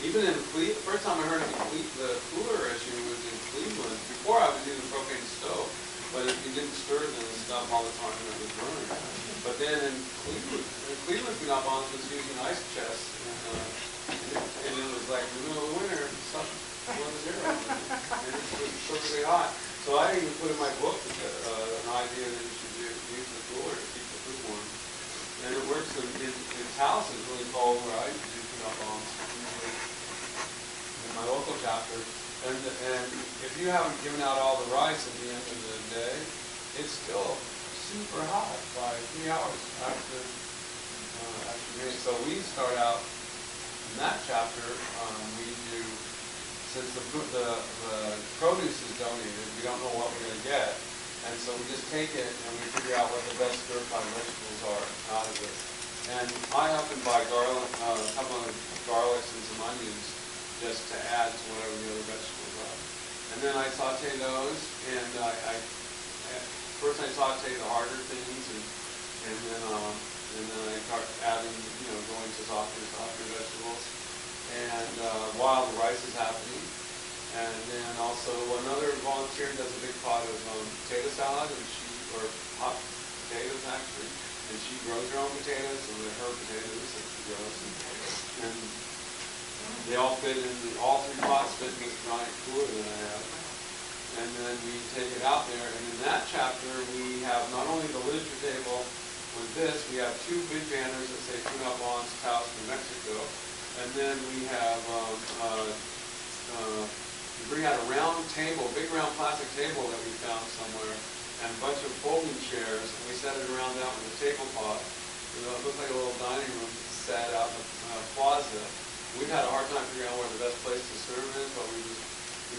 Even in Cleveland, first time I heard of the cooler issue was in Cleveland. Before I was using propane stove, but if you didn't stir the stuff all the time, it was burning. But then in Cleveland, Bonds was using ice chests, and it was like in the middle of the winter, stuff was 0, and it was perfectly hot. So I even put in my book an idea that you should use the cooler to keep the food warm. And it works in Taos is really cold where I do bombs in my local chapter. And if you haven't given out all the rice at the end of the day, it's still super hot by 3 hours after doing. So we start out in that chapter. We do, since the produce is donated, we don't know what we're going to get, and so we just take it and we figure out what the best stir-fried vegetables are out of it. And I often buy garlic, a couple of garlics and some onions just to add to whatever the other vegetables are. And then I saute those, and first I saute the harder things, and then I start adding, going to softer vegetables, and while the rice is happening. And then also another volunteer does a big pot of potato salad, or hot potatoes actually, and she grows her own potatoes, so they're her potatoes that she grows, and they all fit in, all 3 pots fit in this giant cooler that I have. And then we take it out there, and in that chapter we have not only the literature table with this, we have 2 big banners that say Tune Up Bonds, Taos, New Mexico, and then we have, we bring out a round table, big round plastic table that we found somewhere, and a bunch of folding chairs, and we set it around out with a tablecloth. It looks like a little dining room set out in the plaza. We've had a hard time figuring out where the best place to serve is, but we've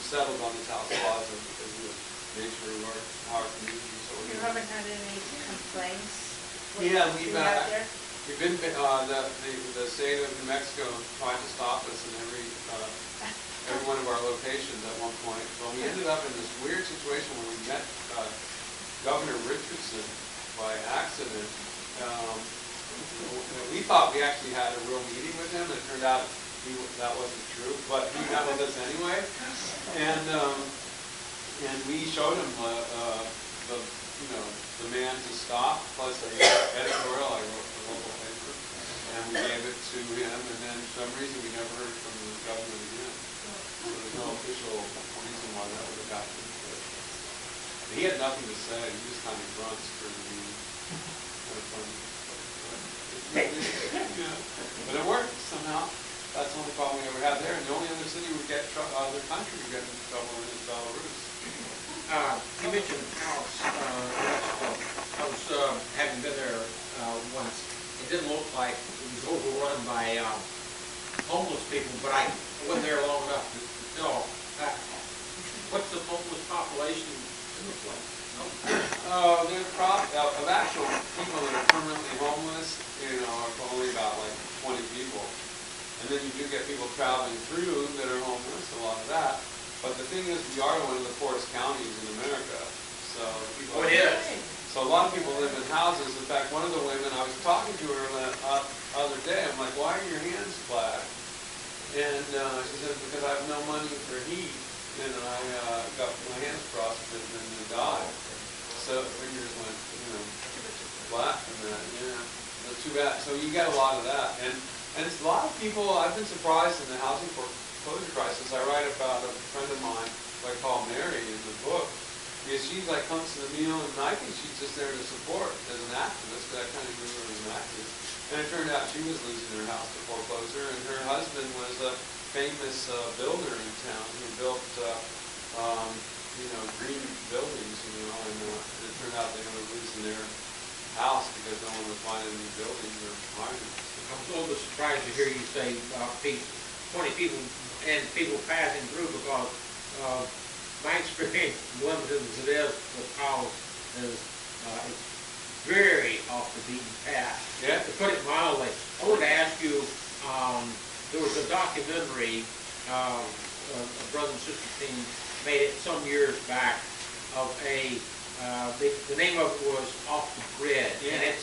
settled on the Taos Plaza because of the nature of our community. So You haven't had any complaints? Yeah, we've been, the state of New Mexico tried to stop us in every one of our locations at one point. So we ended up in this weird situation where we met Governor Richardson by accident. We thought we actually had a real meeting with him, and it turned out that wasn't true, but he met with us anyway. And we showed him the man to stop, plus an editorial I wrote for the local paper, and we gave it to him, and then for some reason we never heard from the government again. So there's no official reason why that would have happened. But he had nothing to say, he just kind of grunts for the meeting. Kind of funny. But it worked somehow. That's the only problem we ever had there, and the only other city we get other country we get into trouble in is Belarus. You mentioned Taos, Mexico. Having been there once, it didn't look like it was overrun by homeless people, but I wasn't there long enough to know. What's the homeless population in the place? There's of actual people that are permanently homeless, are only about like 20 people. And then you do get people traveling through that are homeless, a lot of that. But the thing is, we are one of the poorest counties in America. So people. Oh, it is. So a lot of people live in houses. In fact, one of the women, I was talking to her the other day. I'm like, why are your hands black? And she said, because I have no money for heat. And So you get a lot of that. And it's a lot of people, I've been surprised in the housing foreclosure crisis. I write about a friend of mine, who I call Mary in the book, because she's like comes to the meal, and I think she's just there to support as an activist, because I kind of knew her as an activist. And it turned out she was losing her house to foreclosure, and her husband was a famous builder in town who built, green buildings, and it turned out they were losing their house because no one was finding any buildings or hiring them. I'm a little bit surprised to hear you say 20 people and people passing through, because my experience, limited as it is with house, is it's very off the beaten path. Yeah. To put it mildly, I wanted to ask you, there was a documentary a brother and sister team made it some years back of the name of it was Off the Grid. Yeah. And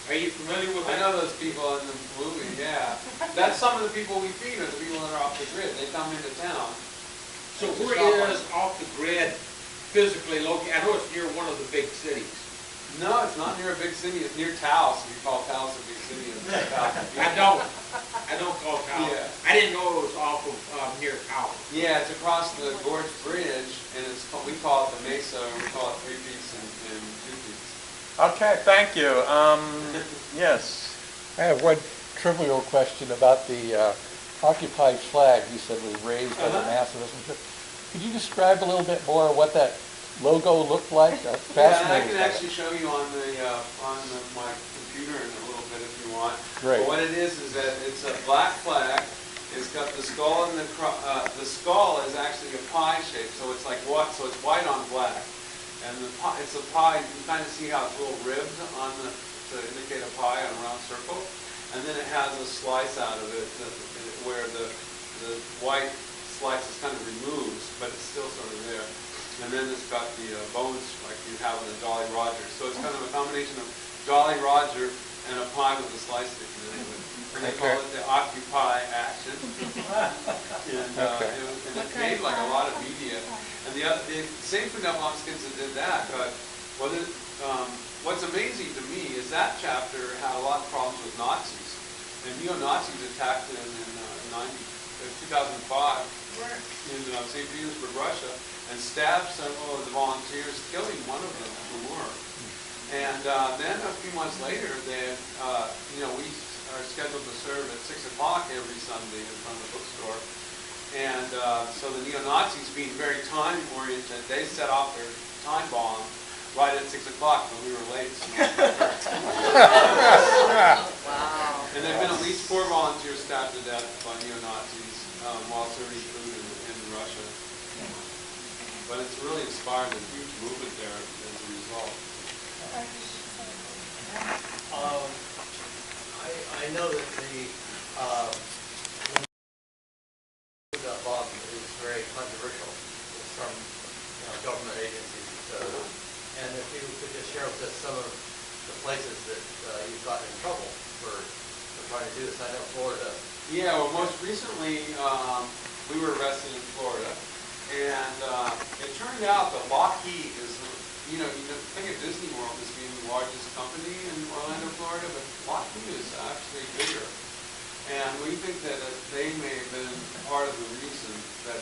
are you familiar with I that? know those people in the movie, yeah. That's some of the people we feed are the people that are off the grid. They come into town. So to where shop is Off the Grid physically located? I know it's near one of the big cities. No, it's not near a big city. It's near Taos. If you call Taos a big city. I don't call Taos. Yeah. I didn't know it was off of near Taos. Yeah, it's across the Gorge Bridge, and we call it the Mesa, or we call it 3 Peaks and 2 Peaks. Okay, thank you. Yes. I have one trivial question about the occupied flag you said was raised by the massivism. Could you describe a little bit more what that logo looked like? Yeah, and I Fascinating. can actually show you on my computer in a little bit if you want. Great. But what it is that it's a black flag. It's got the skull, and the skull is actually a pie shape, so it's like what? So it's white on black. And it's a pie. You can kind of see how it's little ribbed to indicate a pie on a round circle. And then it has a slice out of it where the white slice is kind of removed, but it's still sort of there. And then it's got the bones like you have in a Jolly Roger. So it's kind of a combination of Jolly Roger and a pie with a slice sticking in it. And they call it the Occupy Action. And it made like a lot of media. And the same food not kids that did that, but what's amazing to me is that chapter had a lot of problems with Nazis. And neo-Nazis attacked them in 2005 in St. Petersburg, Russia, and stabbed several of the volunteers, killing one of them who were. And then a few months later, we are scheduled to serve at 6 o'clock every Sunday in front of the bookstore. And so the neo-Nazis, being very time-oriented, they set off their time bomb right at 6 o'clock, but we were late. Wow. And there have been at least 4 volunteers stabbed to death by neo-Nazis while serving food in Russia. But it's really inspired a huge movement there as a result. I know that the Bob is very controversial with some government agencies. And if you could just share with us some of the places that you've gotten in trouble for trying to do this. I know Florida. Yeah, well, most recently we were arrested in Florida, and it turned out that Lockheed is, you think of Disney World as being the largest company in Orlando, Florida, but Lockheed is actually bigger. And we think that they may have been part of the reason that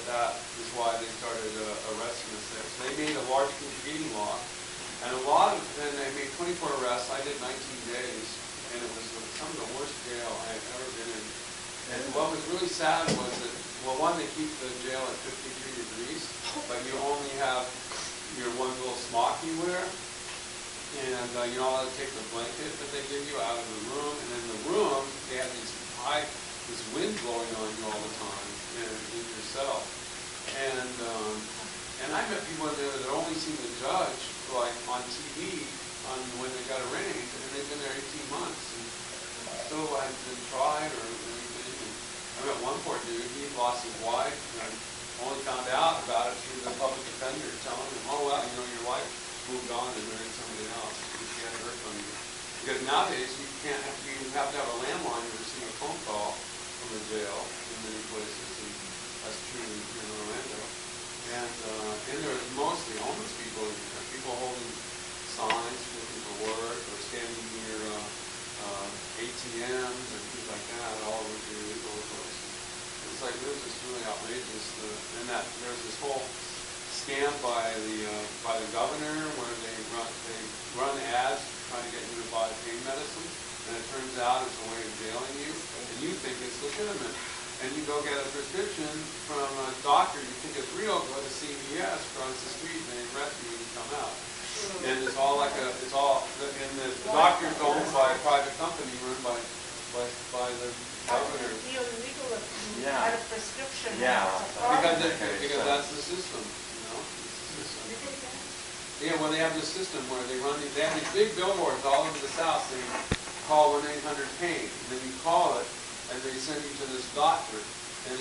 is why they started arresting us there. So they made a large competing law, and they made 24 arrests. I did 19 days, and it was some of the worst jail I've ever been in. And what was really sad was that, well, one, they keep the jail at 53 degrees, but you only have your one little smock you wear, and you're not allowed to take the blanket that they give you out of the room. And in the room, they have this wind blowing on you all the time in your cell. And I met people in there that had only seen the judge like on TV when they got arraigned, and they've been there 18 months and still hadn't been tried or anything. And I met one poor dude, he lost his wife, and I only found out about it through the public defender telling him, oh well, your wife moved on and married somebody else because she hadn't heard from you. Because nowadays you have to have a landline to receive a phone call from the jail in many places, and that's true in Orlando. And there was mostly homeless people holding signs looking for work or standing near ATMs there's this whole scam by the governor where they run ads trying to get you to buy pain medicine, and it turns out it's a way of jailing you, and you think it's legitimate. And you go get a prescription from a doctor, you think it's real, go to CVS across the street, and they arrest you when you come out. And it's all like and the doctor's owned by a private company run by the governor. It's illegal if you Yeah. had a prescription. and Yeah. it's a problem. Because that's the system, you know? It's the system. Yeah, well, they have this system where they have these big billboards all over the South saying, call 1-800-PAIN. And then you call it, and they send you to this doctor, and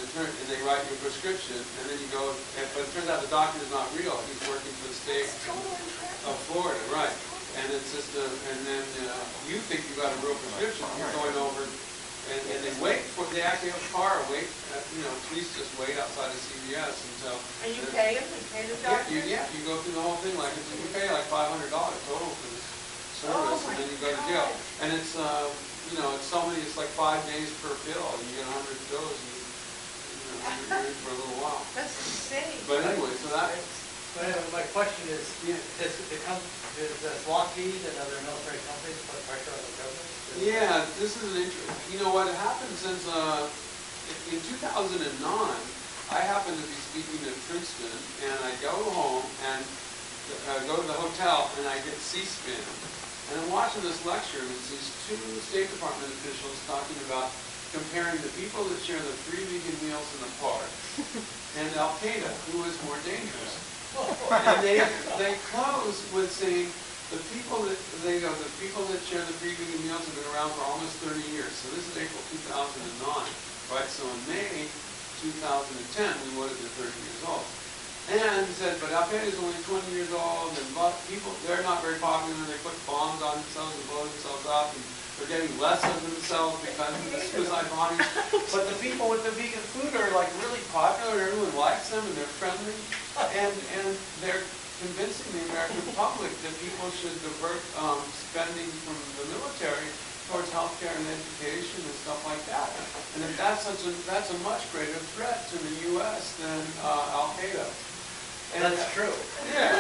they write you a prescription, and then you go, but it turns out the doctor is not real. He's working for the state of Florida, right? And it's just, and then you think you got a real prescription. You're going over, and they they actually have a car wait. Police just wait outside of CVS until. And you pay him? You pay the doctor? You go through the whole thing you pay like $500 total for this service, and then you go to jail. And it's it's like 5 days per pill. You get 100 pills, and you're in for a little while. That's insane. But anyway, so that. But anyway, my question is, does Lockheed and other military companies put pressure on the government? Yeah, this is an interesting. What happened since in 2009, I happened to be speaking at Princeton, and I go home and go to the hotel, and I get C-SPAN. And I'm watching this lecture, and it's these two State Department officials talking about comparing the people that share the 3 vegan meals in the park and Al-Qaeda, who is more dangerous. And they close with saying the people that share the 3 vegan meals have been around for almost 30 years. So this is April 2009, right? So in May 2010, we would have been 30 years old. And he said, but Al-Qaeda is only 20 years old, and people, they're not very popular, they put bombs on themselves and blow themselves up, and they're getting less of themselves because of the suicide bombings. But the people with the vegan food are like really popular, everyone likes them, and they're friendly, and they're convincing the American public that people should divert spending from the military towards healthcare and education and stuff like that. And if that's a much greater threat to the U.S. than Al-Qaeda. And that's true. Yeah.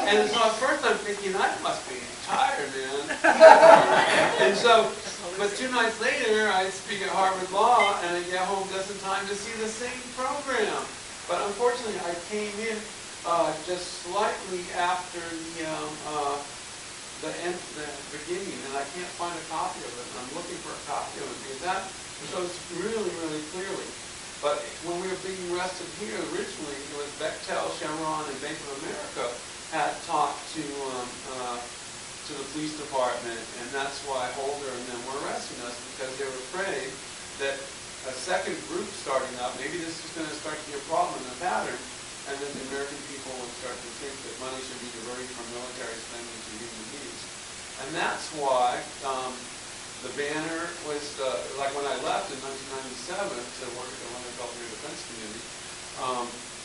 And so at first I'm thinking, I must be tired, man. And so, but 2 nights later, I speak at Harvard Law, and I get home just in time to see the same program. But unfortunately, I came in just slightly after the beginning, and I can't find a copy of it. And I'm looking for a copy of it because that shows really, really clearly. But when we were being arrested here originally, it was Bechtel, Chevron, and Bank of America had talked to the police department, and that's why Holder and them were arresting us, because they were afraid that a second group starting up, maybe this is going to start to be a problem in the pattern, and then the American people would start to think that money should be diverted from military spending to human needs. And that's why the banner was, like when I left in 1997 to work at the Homeland Defense Community,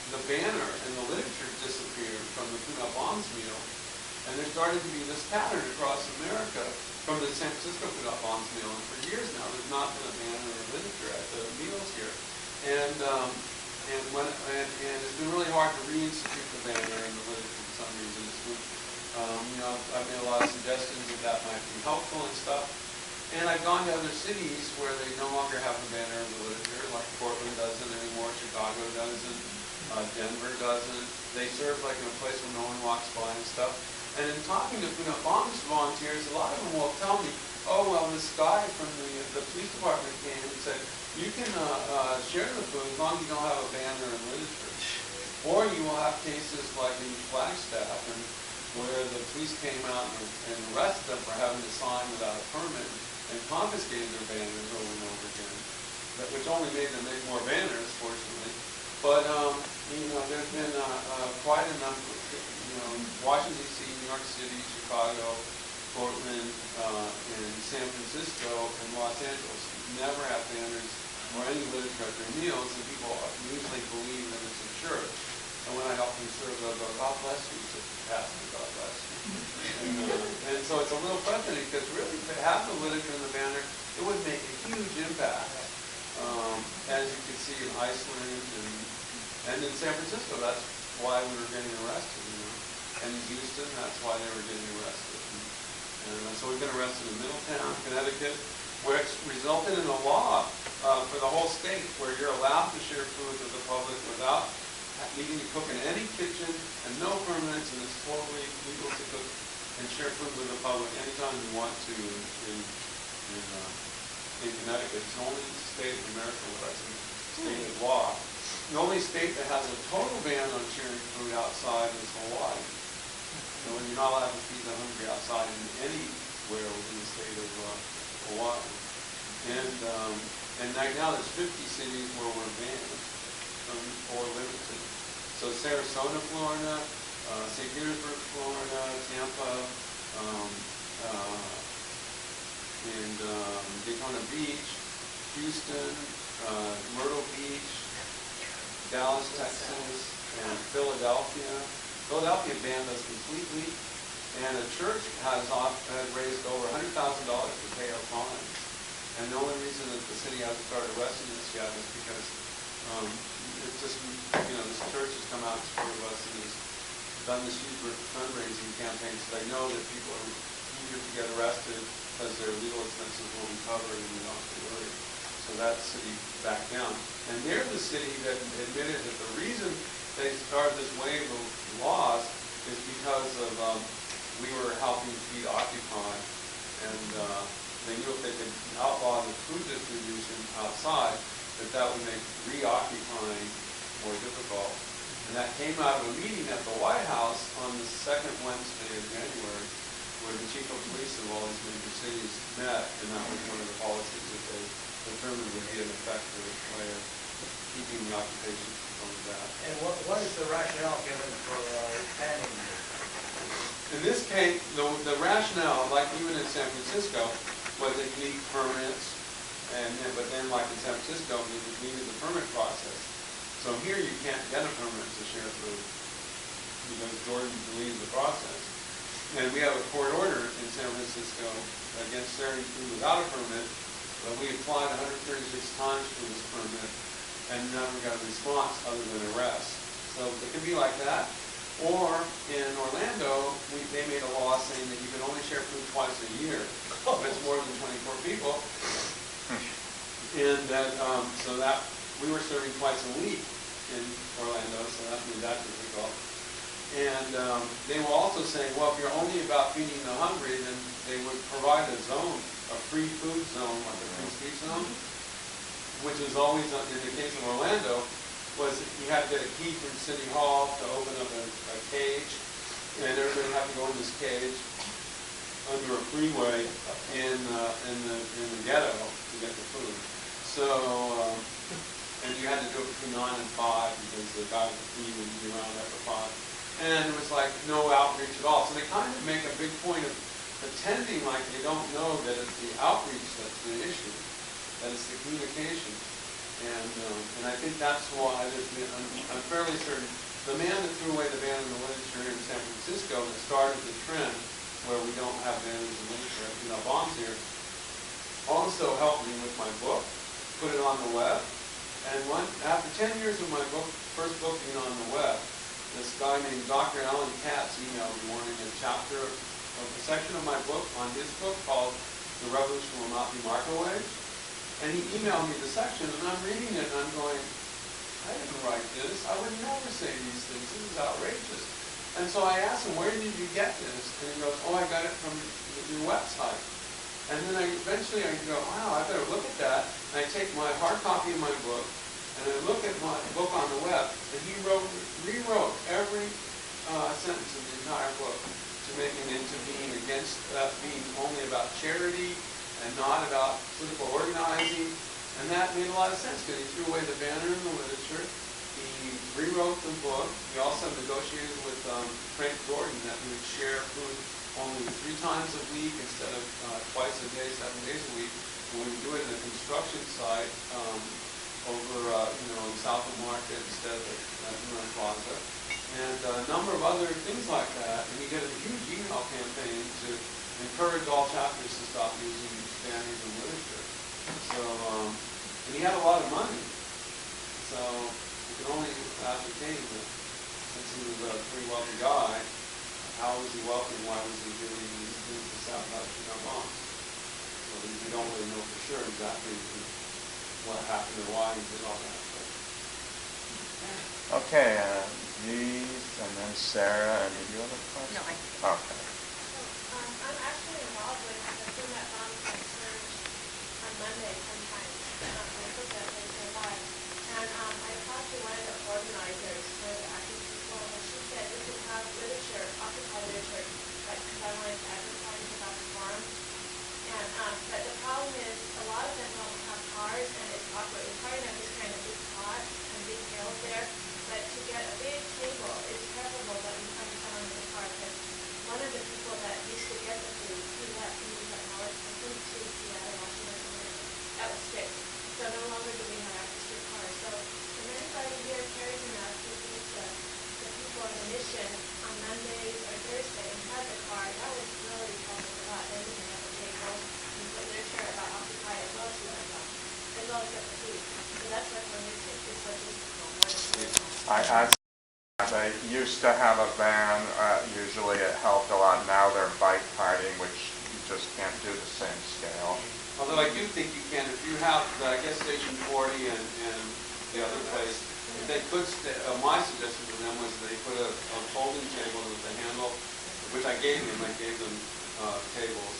the banner and the literature disappeared from the Food Not Bombs meal, and there started to be this pattern across America from the San Francisco Food Not Bombs meal, and for years now there's not been a banner or literature at the meals here. And it's been really hard to reinstitute the banner and the literature for some reason. I've made a lot of suggestions that might be helpful and stuff. And I've gone to other cities where they no longer have the banner of the literature, like Portland doesn't anymore, Chicago doesn't, Denver doesn't. They serve like in a place where no one walks by and stuff. And in talking to Food Not Bombs volunteers, a lot of them will tell me, oh, well, this guy from the police department came and said, you can share the food as long as you don't have a banner and literature. Or you will have cases like in Flagstaff, and where the police came out and arrested them for having to sign without a permit, and confiscated their banners over and over again, which only made them make more banners, fortunately. But there's been quite enough. Washington D.C., New York City, Chicago, Portland, and San Francisco, and Los Angeles never have banners or any literature at their meals, and people usually believe that it's a church. And when I help them serve, they'll go, God bless you, it's a pastor, God bless you. And so it's a little frustrating, because really to have the literature in the banner, it would make a huge impact. As you can see in Iceland and And in San Francisco, that's why we were getting arrested, you know. And in Houston, that's why they were getting arrested. And so we've been arrested in Middletown, Connecticut, where it's resulted in a law for the whole state where you're allowed to share food with the public without needing to cook in any kitchen and no permits, and it's totally legal to cook and share food with the public anytime you want to in Connecticut. It's the only state in America where that's a state of law. The only state that has a total ban on sharing food outside is Hawaii. So you're not allowed to feed the hungry outside anywhere within the state of Hawaii. And right now there's 50 cities where we're banned or limited. So Sarasota, Florida, St. Petersburg, Florida, Tampa, and Daytona Beach, Houston, Myrtle Beach, Dallas, Texas, and Philadelphia. Philadelphia banned us completely, and the church had raised over $100,000 to pay our fines. And the only reason that the city hasn't started arresting us yet is because it's just, you know, this church has come out in support of us and has done this huge fundraising campaign, so they know that people are eager to get arrested because their legal expenses will be covered and we don't have to worry. So that city backed down. And they're the city that admitted that the reason they started this wave of laws is because of we were helping feed Occupy, and they knew if they could outlaw the food distribution outside, that would make reoccupying more difficult. And that came out of a meeting at the White House on the second Wednesday of January, where the chief of police of all these major cities met, and that was one of the policies that they determined would be an effective way of keeping the occupation from that. And what is the rationale given for banning this? In this case, the rationale, like even in San Francisco, was it needed permits, but then like in San Francisco, it needed the permit process. So here you can't get a permit to share food because Jordan believes the process. And we have a court order in San Francisco against sharing food without a permit, but we applied 136 times for this permit and never got a response other than arrest. So it could be like that. Or in Orlando, they made a law saying that you can only share food twice a year if it's more than 24 people. And that, so that we were serving twice a week in Orlando, so that made that difficult. And they were also saying, well, if you're only about feeding the hungry, then they would provide a zone, a free food zone, like a free speech zone, which was always, in the case of Orlando, was you had to get a key from City Hall to open up a cage, and everybody had to go in this cage under a freeway in the ghetto to get the food. So, and you had to do it between 9 and 5 because the guy with the key would be around after 5. And it was like no outreach at all. So they kind of make a big point of pretending like they don't know that it's the outreach that's the issue, that it's the communication. And I think that's why I'm fairly certain the man that threw away the ban in the literature in San Francisco that started the trend where we don't have bans in literature, you know, bombs here, also helped me with my book, put it on the web. And after 10 years of my first book being on the web, this guy named Dr. Alan Katz emailed me wanting a chapter of a section of my book on his book called The Revolution Will Not Be Microwaved. And he emailed me the section, and I'm reading it, and I'm going, I didn't write this. I would never say these things. This is outrageous. And so I asked him, where did you get this? And he goes, oh, I got it from your website. And then eventually I go, wow, I better look at that. And I take my hard copy of my book, and I look at my book on the web, and he rewrote every sentence of the entire book to make it into being against being only about charity and not about political organizing. And that made a lot of sense because he threw away the banner in the literature. He rewrote the book. He also negotiated with Frank Jordan that we would share food only 3 times a week instead of twice a day, 7 days a week. And we would do it in a construction site over, in South of Market instead of at Newland Plaza. And a number of other things like that. And he did a huge email campaign to encourage all chapters to stop using banners in literature. So, and he had a lot of money. So you can only ascertain that since he was a pretty wealthy guy, how was he wealthy and why was he doing these things to sabotage our bonds? So we don't really know for sure exactly what happened or why he did all that. Okay, these, and then Sarah, and did you have a question? No, I Okay. I'm actually involved with the food that bombs that surge on Monday sometimes. I put that in live. And I talked to one of the organizers for the active people, and she said we could have literature, occupied literature, like, because I wanted to advertise about the forum. And, but the problem is, a lot of them don't have cars, and it's awkward. You're probably have this kind of big pot and big hills there, but to get a big table, it's preferable that you find someone with a car, because one of the people that used to get the food, he left, he was at Howard, I think to Seattle, Washington, that was fixed. So no longer do we have access to cars. So if anybody here cares enough to feed the people on the mission on Mondays or Thursday and has a car, that would really help us a lot. Then we can have a table and put literature about Occupy as well as as well as get the food. So that's what we're missing. It's logistical more than They used to have a van, usually it helped a lot. Now they're bike partying, which you just can't do the same scale. Although I do think you can, if you have, I guess, Station 40 and the other place, if they could, my suggestion to them was they put a folding table with a handle, which I gave them tables,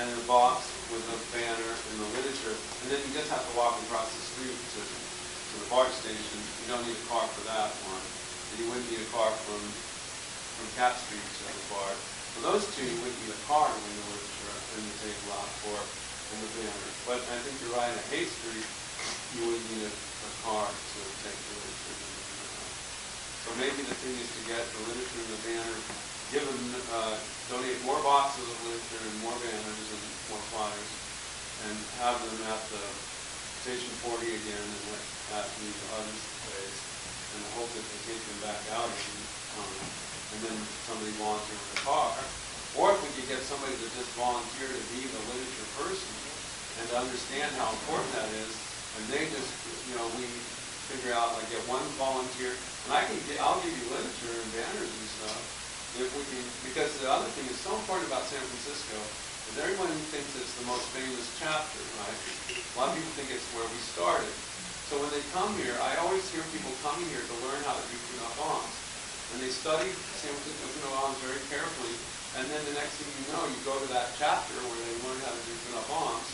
and a box with a banner and the literature, and then you just have to walk across the street to the BART station. You don't need a car for that one. And you wouldn't need a car from Cat Street to the BART. For those two, you wouldn't need a car to bring the literature and the table out for and the banner. But I think you're right, at Haight Street, you wouldn't need a car to take the literature and the banner out. So maybe the thing is to get the literature and the banner, give them, donate more boxes of literature and more banners and more flyers, and have them at the Station 40 again and let that lead to others place, and hope that they take them back out and then somebody volunteer with a car. Or if we could get somebody to just volunteer to be the literature person and to understand how important that is, and they just, we figure out, like, get one volunteer, and I'll give you literature and banners and stuff, if we can, because the other thing is so important about San Francisco is everyone thinks it's the most famous chapter, right? A lot of people think it's where we started. So when they come here, I always hear people coming here to learn how to do FUNAP bombs. And they study San Francisco FUNAP bombs very carefully, and then the next thing you know, you go to that chapter where they learn how to do FUNAP bombs,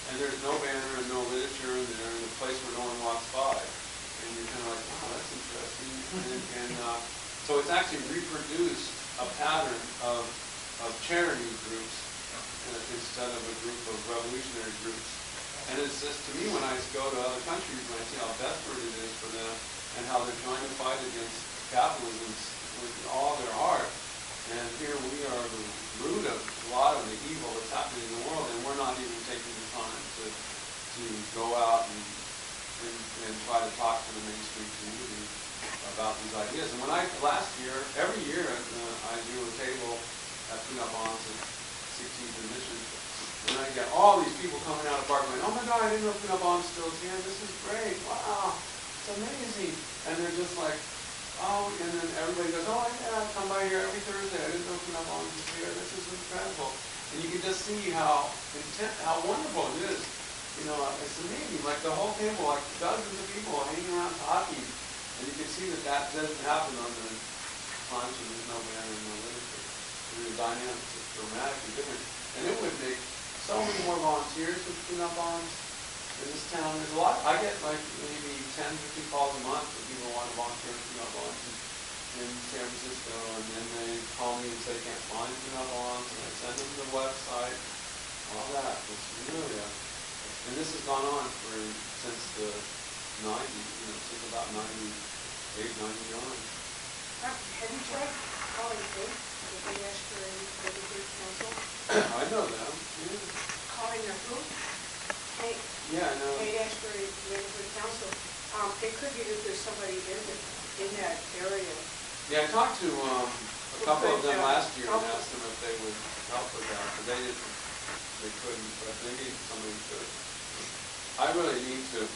and there's no banner and no literature in there, and a place where no one walks by. And you're kind of like, wow, that's interesting. So it's actually reproduced a pattern of charity groups instead of a group of revolutionary groups. And it's just, to me, when I go to other countries and I see how desperate it is for them and how they're trying to fight against capitalism with all their heart, and here we are the root of a lot of the evil that's happening in the world, and we're not even taking the time to go out and try to talk to the mainstream community about these ideas. And when last year, every year, I do a table at FUNAP bombs at 16th and Mission, and I get all these people coming out of the park going, oh my God, I didn't know FUNAP bombs still exists. This is great. Wow, it's amazing. And they're just like, oh, and then everybody goes, oh yeah, I come by here every Thursday. I didn't know FUNAP bombs was here. This is incredible. And you can just see how wonderful it is. It's amazing. Like the whole table, like dozens of people hanging around talking. And you can see that doesn't happen on the lunch, and there's no banner and no literature. The dynamics is dramatically different. And it would make so many more volunteers with FUNAP bombs in this town. There's a lot. I get like maybe 10, 15 calls a month that people want to volunteer with FUNAP bombs in San Francisco, and then they call me and say they can't find FUNAP bombs, and I send them to the website. All that. It's really and this has gone on since the 90s, since about 98, 99. Have you tried calling them, the Ashbury Neighborhood Council? I know them. Yeah. Calling them who? Hey. Yeah, I know. Hey, Ashbury Neighborhood Council. It could be that there's somebody in that area. Yeah, I talked to a couple of them last year and asked them if they would help with that, but they couldn't, but maybe somebody could. I really need to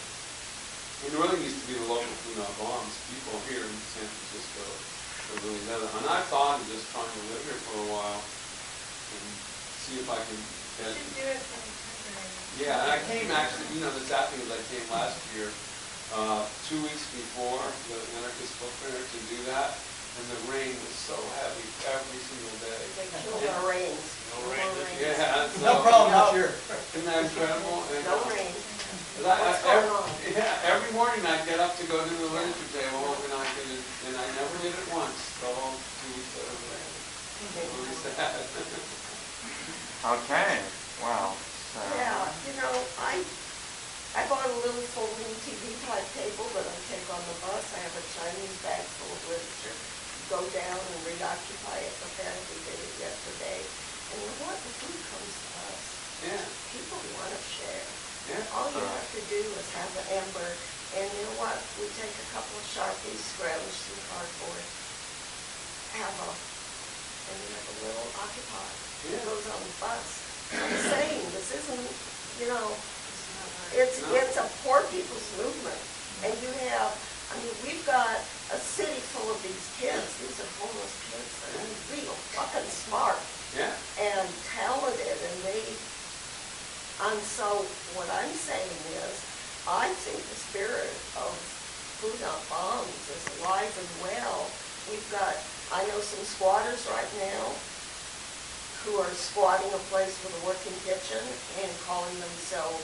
it really needs to be the local Do Not Bombs people here in San Francisco that really know that. And I thought of just trying to live here for a while and see if I can get. You should do it from temporary. Yeah, and I came actually, you know, the sad thing is I came last year, 2 weeks before the Anarchist Book Fair to do that, and the rain was so heavy every single day. They killed our rains. No rain this year. Yeah, so, No problem this year. isn't that incredible? And, No rain. but What's going on? yeah, every morning I'd get up to go to the literature table, and I never did it once, the whole 2 weeks that I was there. It was really sad. Okay, wow. So, Yeah, you know, I bought a little folding TV type table that I take on the bus. I have a Chinese bag full of literature. Go down and reoccupy it with that. We did it yesterday. And you know what? The food comes to us. Yeah, People want to share. yeah. All you have to do is have an ember. And you know what? We take a couple of Sharpies, scrounge some cardboard, and you have a little occupy. It Yeah. goes on the bus. I'm saying, this isn't, you know, it's a poor people's movement. And you have, I mean, we've got a city full of these kids. These are homeless kids that are real fucking smart Yeah. and talented, and so what I'm saying is, I think the spirit of Food Not Bombs is alive and well. We've got, I know some squatters right now who are squatting a place with a working kitchen and calling themselves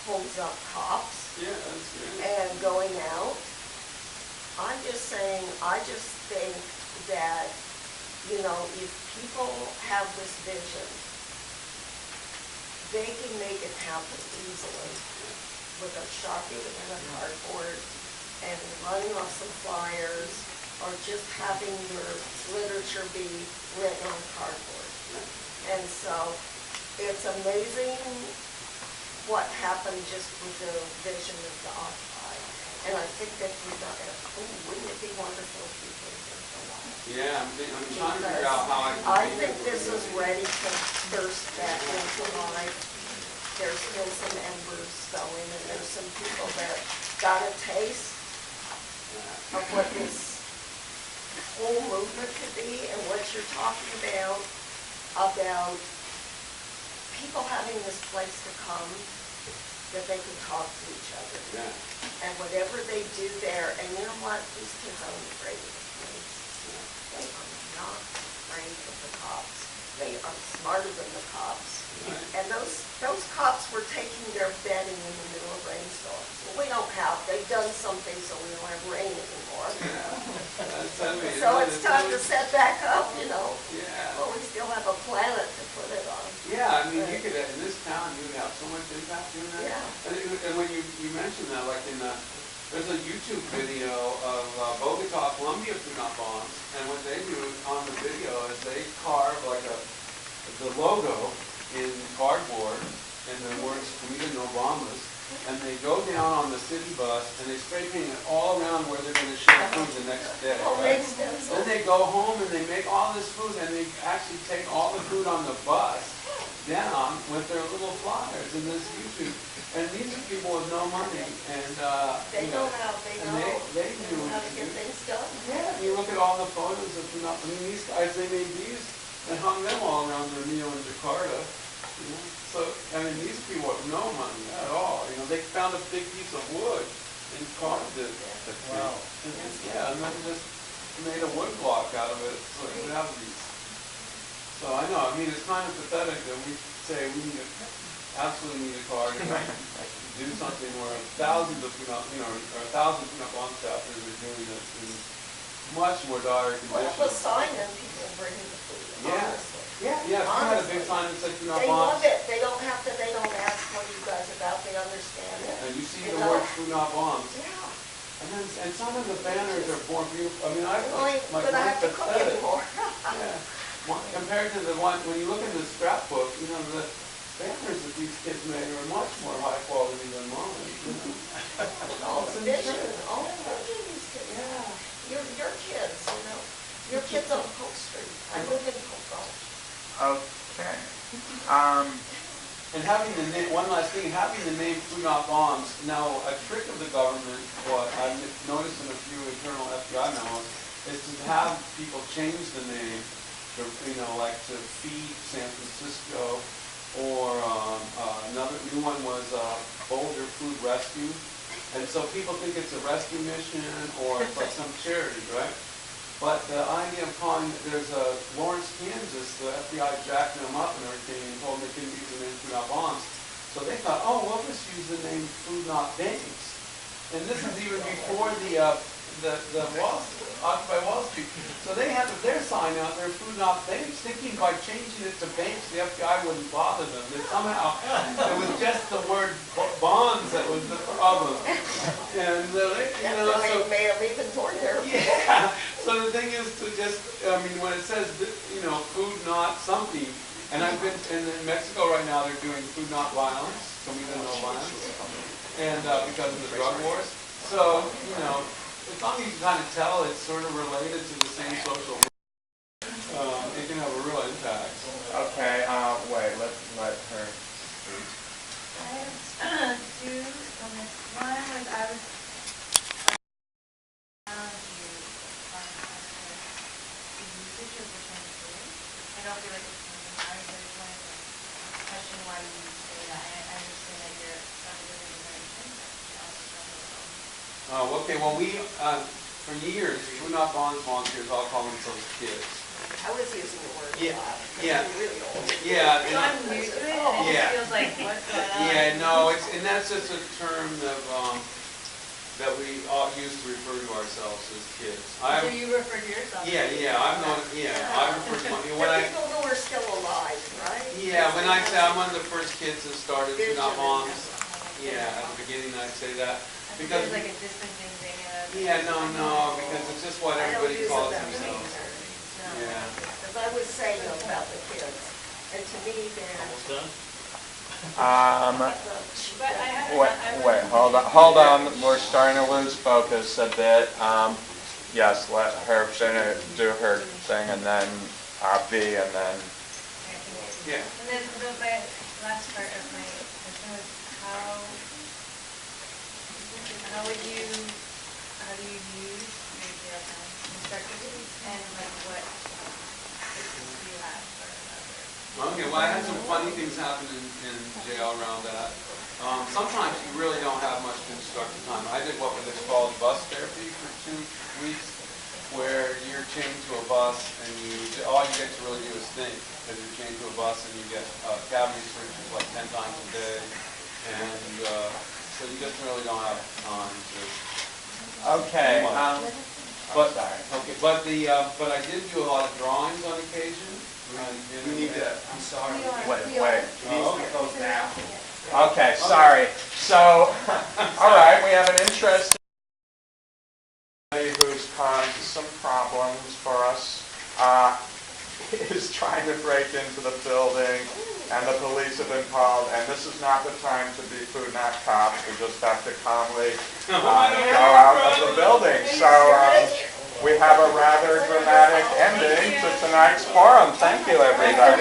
Homes Up Cops Yeah, that's good. and going out. I'm just saying, I just think that, you know, if people have this vision, they can make it happen easily with a Sharpie and a cardboard and running off some flyers or just having your literature be written on cardboard. And so it's amazing what happened just with the vision of the Occupy. And I think that wouldn't it be wonderful if we could get the light? Yeah, I'm trying to figure out how I can. I be think there this for is you. ready to burst back into life. There's still some embers going, and there's some people that got a taste of what this whole movement could be, and what you're talking about people having this place to come that they can talk to each other. Yeah. And whatever they do there, and you know what, these kids aren't afraid of the police. They are not afraid of the cops. They are smarter than the cops. Right. And those cops were taking their bedding in the middle of rainstorms. Well, we don't have, they've done something so we don't have rain anymore. So it's time to set back up, you know. Yeah. Well, we still have a planet to put it on. Yeah, I mean, you could, in this town, you would have so much impact doing that. Yeah. And when you mentioned that, like in there's a YouTube video of Bogota, Colombia Food Not Bombs, and what they do on the video is they carve like the logo in cardboard and the words "Comida No Bombas," and they go down on the city bus and they spray paint it all around where they're going to share food the next day. Right? Then they go home and they make all this food, and they actually take all the food on the bus down with their little flyers in this YouTube. And these are people with no money, and They you know know, how, they and know they do. how to get things done. Yeah, you look at all the photos of, you know, I mean, these guys, they made these and hung them all around their meal in Jakarta. You know? So, I mean, these people have no money at all. You know, they found a big piece of wood and carved it. Wow. Yeah, and then just made a wood block out of it. So you have these. So I know, I mean, it's kind of pathetic that we say we need absolutely need a card to do something where thousands of, or 1,000 bomb chapters are doing it in much more dire Well, conditions. the sign and people bring the food, Yeah. honestly. Yeah, it's kind of a big sign that says "Do Not They Bombs." love it. They don't have to, they don't ask what you guys about, they understand it. And you see You the know? word "Do Not Bombs." Yeah. And some of the banners are more beautiful. I mean, I Well, ain't gonna have to cook anymore. Yeah. Compared to the one, when you look in the scrapbook, you know, the banners that these kids made are much more high quality than mine. You know? All the vision, all the vision these kids. Yeah. Your kids, you know. Your kids on Polk Street. I live in Polk Gulch. okay. And having the name, one last thing, having the name Food Not Bombs, now a trick of the government, what I've noticed in a few internal FBI memos, is to have people change the name to, like to Feed San Francisco, or another new one was Boulder Food Rescue. And so people think it's a rescue mission or it's like some charity, right? But the idea of calling, there's a Lawrence, Kansas, the FBI jacked them up and everything and told them they couldn't use the name Food Not Bombs. So they thought, oh, we'll just use the name Food Not Banks. And this is even before the Occupy Wall Street. So they had their sign out there, Food Not Banks, thinking by changing it to banks, the FBI wouldn't bother them. That somehow it was just the word bonds that was the problem. And They may have even torn their. yeah. So the thing is to just, when it says, food not something, and I've been in Mexico right now, they're doing food not violence, so we know no violence, and because of the drug wars. So, as long as you kind of tell it's sort of related to the same social it can have a real impact. Okay, wait, let her speak. I have two comments. One was I was I don't feel like it's something I just wanted to question why you say that. I understand that you're from a different generation, but you also from the Okay, well for years, Food Not Bonds volunteers all call themselves kids. I was using the word Yeah, a lot. 'Cause yeah. I'm really old. Yeah. So I'm new to it, and it Yeah. just feels like, what's going on? Yeah, no, and that's just a term that we all use to refer to ourselves as kids. So you refer to yourself? I refer to People know we're still alive, right? when I say I'm one of the first kids that started Food Not Bombs, at the beginning I'd say that. Because, There's like a distancing thing. no, because it's just what I don't everybody use calls it that way themselves. either. Yeah. Because I was saying about the kids, and to me, they're. Almost done? But I have. Wait, hold on, we're starting to lose focus a bit. Yes, let her finish, do her thing, and then V, and then, Yeah. And then my last part of my question was how do you use your jail time constructively, and like what tips do you have for others? Okay, well, I had some funny things happen in jail around that. Sometimes you really don't have much constructive time. I did what was called bus therapy for 2 weeks, where you're chained to a bus and all you get to really do is think, because you're chained to a bus and you get cavity searches like 10 times a day, and so you just really don't have time to. okay, But I did do a lot of drawings on occasion. We need to, I'm sorry. wait. It needs to be closed now. Okay, sorry. So, all right, we have an interesting lady who's caused some problems for us. Is trying to break into the building, and the police have been called, and this is not the time to be food not cops. We just have to calmly go out of the building. So we have a rather dramatic ending to tonight's forum. Thank you, everybody. Can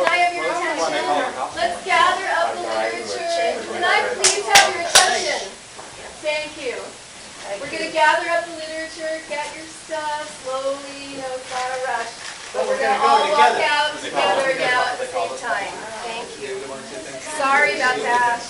I have your attention? Let's gather up the literature. Can I please have your attention? Thank you. We're going to gather up the literature, get your stuff slowly, it's not a rush. But we're going to all walk out together now at the same time. Thank you. Sorry about that.